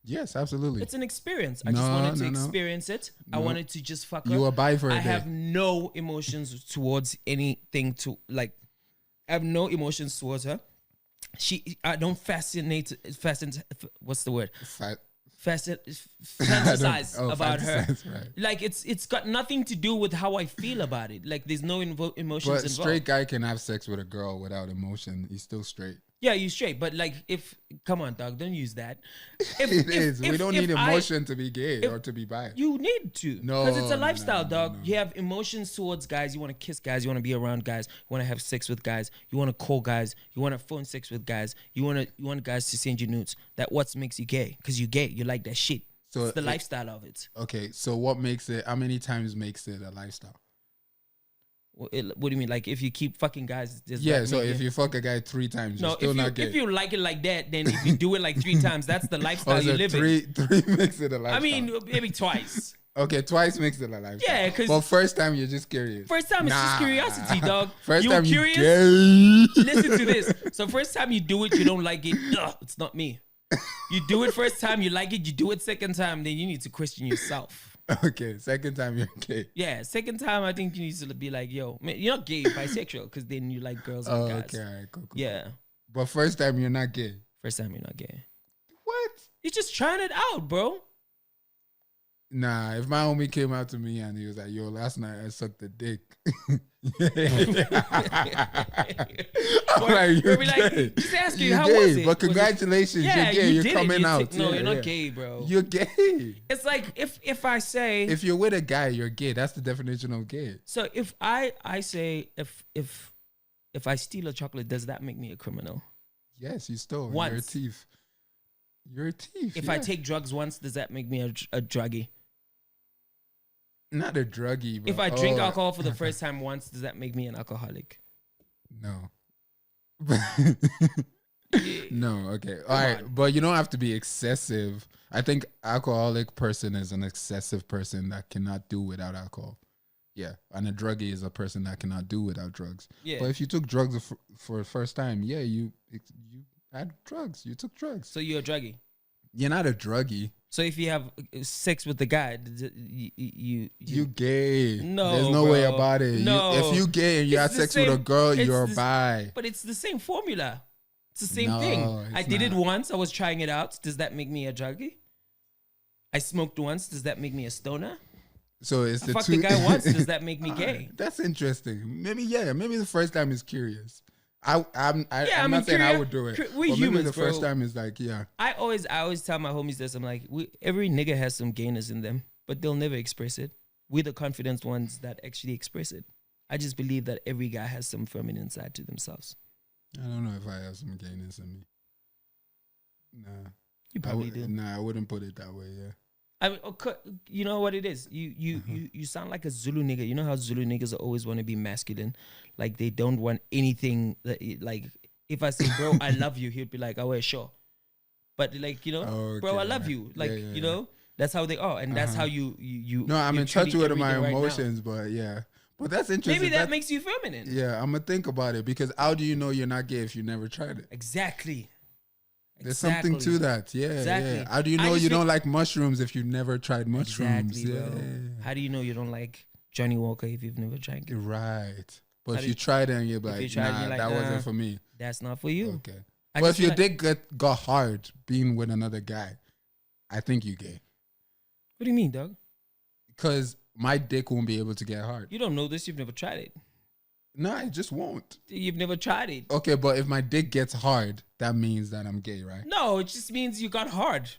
Yes, absolutely. It's an experience. I just wanted to experience it. I wanted to just fuck her. You were bi for a day. I have no emotions towards anything I have no emotions towards her. I don't what's the word? Fantasize about her. Right. Like it's got nothing to do with how I feel about it. Like there's no emotions involved. But a straight guy can have sex with a girl without emotion. He's still straight. Yeah, you straight. But like come on, dog, don't use that. We don't need emotion to be gay or to be bi. You need to. No. Because it's a lifestyle, dog. No. You have emotions towards guys. You want to kiss guys. You want to be around guys. You want to have sex with guys. You want to call guys. You want to phone sex with guys. You want guys to send you nudes. That what makes you gay. Because you're gay. You like that shit. So it's the lifestyle of it. Okay, so what makes it, how many times makes it a lifestyle? What do you mean? Like if you keep fucking guys? So if you fuck a guy 3 times, you're still not gay. If you like it like that, then if you do it like 3 times, that's the lifestyle you live in. 3 makes it a lifestyle. I mean, maybe twice. Okay, twice makes it a lifestyle. Yeah, because... Well, first time you're just curious. First time it's just curiosity, dog. First time you're curious? Gay. Listen to this. So first time you do it, you don't like it. Ugh, it's not me. You do it first time, you like it. You do it second time, then you need to question yourself. Okay, second time you're gay. Yeah, second time I think you need to be like, yo, man, you're not gay, you're bisexual, because then you like girls and guys. Okay, all right, cool. Yeah. But first time you're not gay. First time you're not gay. What? You're just trying it out, bro. Nah, if my homie came out to me and he was like, yo, last night I sucked the dick. I'm like, you're gay. Just ask you, You're how gay, was it? but congratulations, Yeah, you're gay. you You're did coming it. out. No, Yeah, you're not yeah. gay, bro. You're gay. It's like if I say, If you're with a guy, you're gay. That's the definition of gay. so if I say if I steal a chocolate, does that make me a criminal? Yes, you stole. Once. You're a thief. You're a thief. If I take drugs once, does that make me a druggie? Not a druggie, bro. If I drink alcohol for the first time once, does that make me an alcoholic? No. No, okay. All right. But you don't have to be excessive. I think alcoholic person is an excessive person that cannot do without alcohol. Yeah. And a druggie is a person that cannot do without drugs. Yeah. But if you took drugs for the first time, yeah, you had drugs. You took drugs. So you're a druggie. You're not a druggie. So if you have sex with the guy, You gay. No, there's no way bro. about it. No. If you gay and you had It's the sex with a same- girl, it's you're the- bi. But it's the same formula. It's the same No, thing. it's I did it not. once. I was trying it out. Does that make me a druggie? I smoked once. Does that make me a stoner? So it's I the fucked two. the guy once. Does that make me All gay? right, that's interesting. Maybe the first time is curious. I'm mean, not saying I curious- would do it. we but humans, maybe the first bro. time is like, yeah. I always tell my homies this. I'm like, every nigga has some gayness in them, but they'll never express it. We're the confident ones that actually express it. I just believe that every guy has some feminine side to themselves. I don't know if I have some gayness in me. Nah. You probably do. Nah, I wouldn't put it that way, yeah. I mean, okay, you know what it is. You sound like a Zulu nigga. You know how Zulu niggas always want to be masculine, like they don't want anything. Like if I say, "Bro, I love you," he'd be like, "Oh, well, sure," but like "Bro, I love you." Like that's how they are, and that's how you. No, I'm you're in touch treating with my everything right now. emotions, but yeah. But that's interesting. Maybe that makes you feminine. Yeah, I'm gonna think about it because how do you know you're not gay if you never tried it? Exactly. There's something to that. Yeah, Exactly. yeah. How do you know you don't like mushrooms if you've never tried mushrooms? Exactly, bro. How do you know you don't like Johnny Walker if you've never tried it? Right. But How if do you you- tried it and you're you like, tried it, nah, you're like, that nah. wasn't for me. That's not for you. Okay. I But just if your feel like- dick got hard being with another guy, I think you gay. What do you mean, dog? Because my dick won't be able to get hard. You don't know this. You've never tried it. No, I just won't. You've never tried it. Okay, but if my dick gets hard, that means that I'm gay, right? No, it just means you got hard.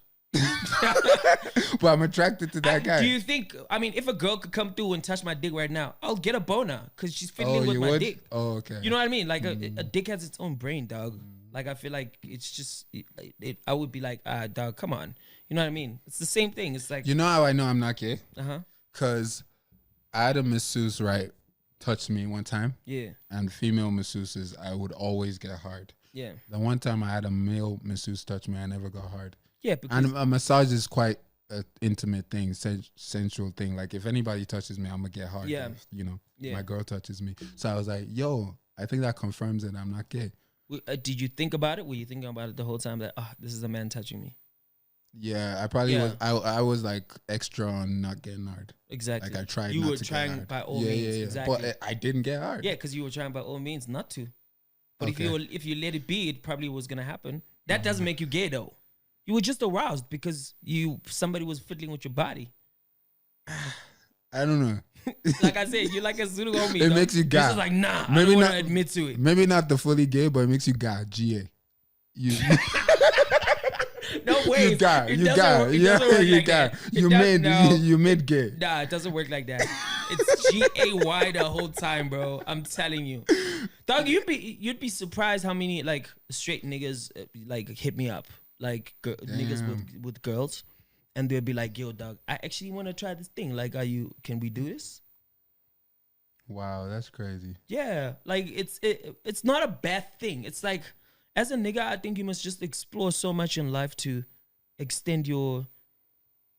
But I'm attracted to that guy. Do you think? I mean, if a girl could come through and touch my dick right now, I'll get a boner because she's fiddling with you my would? dick. Oh, okay. You know what I mean? Like a dick has its own brain, dog. Like I feel like it's just. I would be like, dog, come on. You know what I mean? It's the same thing. It's like, You know how I know I'm not gay? uh-huh. Because I had a masseuse, right, touched me one time. Yeah, And female masseuses, I would always get hard. yeah, The one time I had a male masseuse touch me, I never got hard. yeah. Because And a massage is quite an intimate thing, sensual thing. Like if anybody touches me, I'm gonna get hard. Yeah. If, Yeah. my girl touches me. So I was like, yo, I think that confirms that I'm not gay. did you think about it? Were you thinking about it the whole time that this is a man touching me? Yeah, I probably Yeah. was. I was like extra on not getting hard. Exactly. Like I tried. You not were to get trying hard. by all means. Exactly. But I didn't get hard. Yeah, because you were trying by all means not to. But Okay. if you let it be, it probably was gonna happen. That doesn't make you gay though. You were just aroused because somebody was fiddling with your body. I don't know. Like I said, you're like a Zulu homie. It dog. makes you You're gay. just like, nah, I Maybe don't want not- to admit to it. Maybe not the fully gay, but it makes you gay. GA. You. No way. You got. It You doesn't got. work- it Yeah, doesn't work you like got. that. You It does- made. no. You made gay. Nah, it doesn't work like that. It's GAY the whole time, bro. I'm telling you, dog. You'd be surprised how many like straight niggas like hit me up, like niggas with girls, and they'll be like, "Yo, dog, I actually want to try this thing. Like, can we do this?" Wow, that's crazy. Yeah, like it's not a bad thing. It's like as a nigga, I think you must just explore so much in life to extend your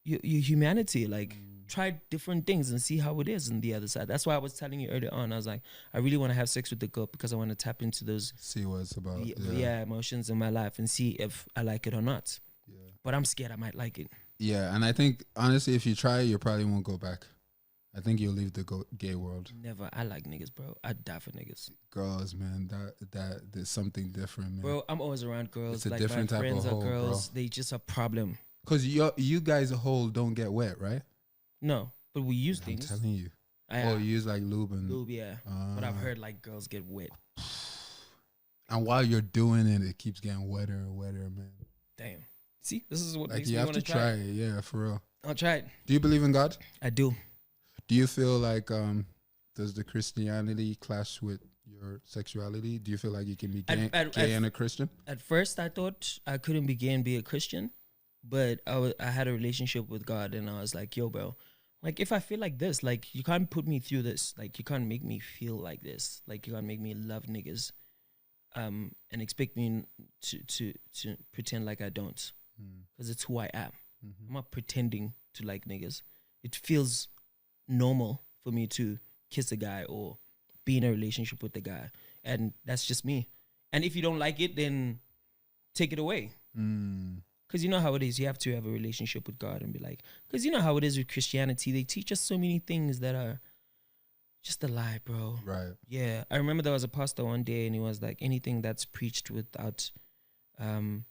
humanity. Like try different things and see how it is on the other side. That's why I was telling you earlier on. I was like, I really want to have sex with the girl because I want to tap into those See what it's about. emotions in my life and see if I like it or not. but I'm scared I might like it. Yeah, and I think honestly, if you try, you probably won't go back. I think you'll leave the gay world. Never. I like niggas, bro. I die for niggas. Girls, man, that there's something different, man. Bro, I'm always around girls. It's a like different my type friends of hole, are girls. bro. They just a problem. Cause you guys whole don't get wet, right? No, but we use I'm things. telling you. Oh, you use like lube and lube, yeah. But I've heard like girls get wet. And while you're doing it, it keeps getting wetter and wetter, man. Damn. See, this is what Like makes you me have want to try it, yeah, for real. I'll try it. Do you believe in God? I do. Do you feel like does the Christianity clash with your sexuality? Do you feel like you can be gay and a Christian? At first, I thought I couldn't be gay and be a Christian, but I had a relationship with God, and I was like, yo, bro, like if I feel like this, like you can't put me through this, like you can't make me feel like this, like you can't make me love niggas, and expect me to pretend like I don't, because it's who I am. I'm not pretending to like niggas. It feels normal for me to kiss a guy or be in a relationship with a guy, and that's just me. And if you don't like it, then take it away. Because you know how it is. You have to have a relationship with God and be like, because you know how it is with Christianity. They teach us so many things that are just a lie, bro. Right. Yeah. I remember there was a pastor one day, and he was like, anything that's preached without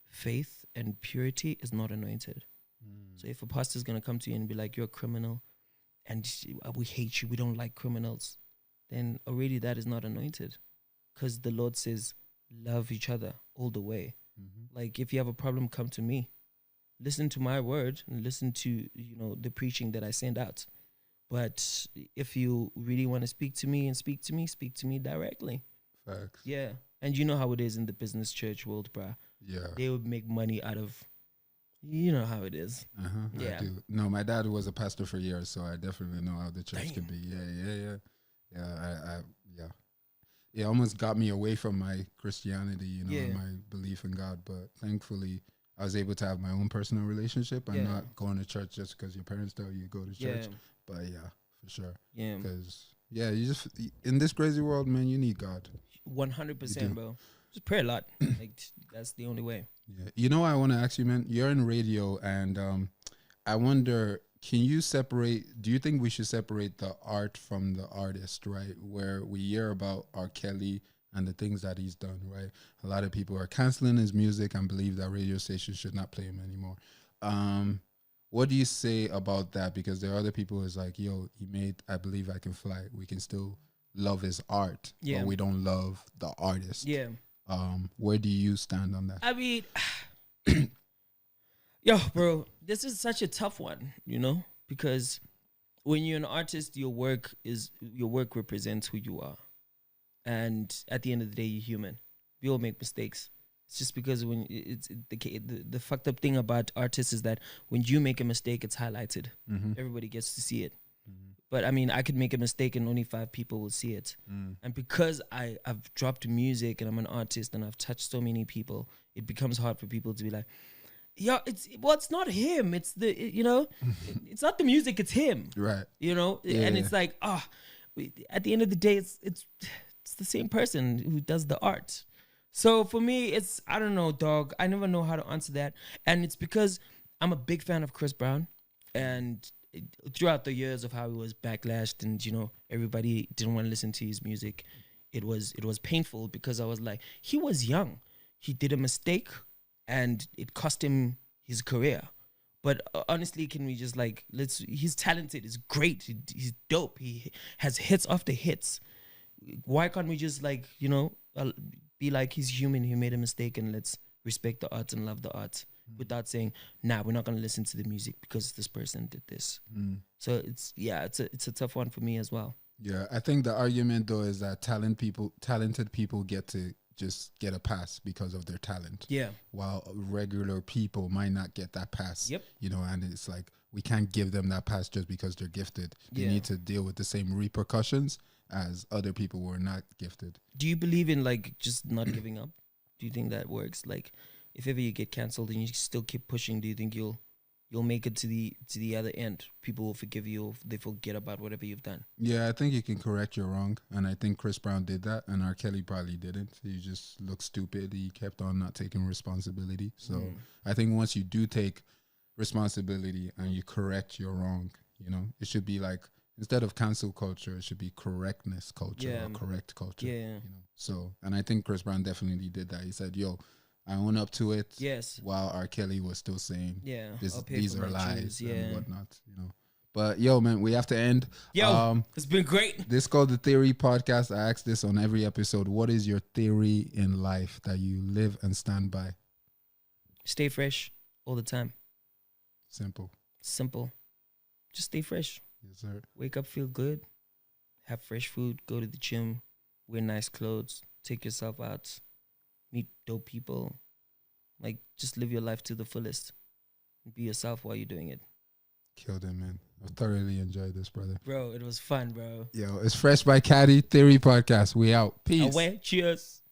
faith and purity is not anointed. So if a pastor's going to come to you and be like, you're a criminal and we hate you, we don't like criminals, then already that is not anointed. Because the Lord says, love each other all the way. Like if you have a problem, come to me. Listen to my word and listen to, the preaching that I send out. But if you really want to speak to me directly. Facts. Yeah. And you know how it is in the business church world, bruh. Yeah. They would make money out of, you know how it is. Yeah. I do. No, my dad was a pastor for years, so I definitely know how the church can be. Yeah. It almost got me away from my Christianity, my belief in God. But thankfully, I was able to have my own personal relationship and not going to church just because your parents tell you go to church. But yeah, for sure. Yeah. Because, you just, in this crazy world, man, you need God. 100%, bro. Just pray a lot. Like, that's the only way. Yeah. You know what I want to ask you, man? You're in radio, and I wonder, can you separate, do you think we should separate the art from the artist, right? Where we hear about R. Kelly and the things that he's done, right? A lot of people are canceling his music and believe that radio stations should not play him anymore. What do you say about that? Because there are other people who's like, yo, he made I Believe I Can Fly. We can still love his art, but we don't love the artist. Yeah. Where do you stand on that? I mean, yo, bro, this is such a tough one, because when you're an artist, your work represents who you are. And at the end of the day, you're human. We all make mistakes. It's just because when it's the fucked up thing about artists is that when you make a mistake, it's highlighted. Everybody gets to see it. But I mean, I could make a mistake and only 5 people will see it. And because I've dropped music and I'm an artist and I've touched so many people, it becomes hard for people to be like, yeah, it's not him. It's it's not the music, it's him. Right. And it's like, at the end of the day, it's the same person who does the art. So for me, I don't know, dog. I never know how to answer that. And it's because I'm a big fan of Chris Brown. And throughout the years of how he was backlashed and, everybody didn't want to listen to his music, it was painful because I was like, he was young. He did a mistake and it cost him his career. But honestly, can we just he's talented, he's great, he's dope. He has hits after hits. Why can't we just be like, he's human, he made a mistake, and let's respect the art and love the art without saying, nah, we're not going to listen to the music because this person did this. So it's a tough one for me as well. Yeah, I think the argument though is that talented people get to just get a pass because of their talent. Yeah. While regular people might not get that pass. Yep. And it's like, we can't give them that pass just because they're gifted. They need to deal with the same repercussions as other people who are not gifted. Do you believe in just not giving up? Do you think that works? Like, if ever you get cancelled and you still keep pushing, do you think you'll you'll make it to the other end. People will forgive you. They forget about whatever you've done. Yeah, I think you can correct your wrong, and I think Chris Brown did that, and R. Kelly probably didn't. He just looked stupid. He kept on not taking responsibility. So I think once you do take responsibility and you correct your wrong, you know, it should be like, instead of cancel culture, it should be correctness culture or correct culture. Yeah. You know. So, and I think Chris Brown definitely did that. He said, "Yo, I own up to it." Yes. While R. Kelly was still saying, I'll pay these for are my lies Jews, and whatnot, you know. But yo, man, we have to end. Yo, it's been great. This is called The Theory Podcast. I ask this on every episode. What is your theory in life that you live and stand by? Stay fresh all the time. Simple. Just stay fresh. Yes, sir. Wake up, feel good. Have fresh food. Go to the gym. Wear nice clothes. Take yourself out. Meet dope people. Like, just live your life to the fullest. Be yourself while you're doing it. Killed it, man. I thoroughly enjoyed this, brother. Bro, it was fun, bro. Yo, it's Fresh by Caddy Theory Podcast. We out. Peace. Away. Cheers.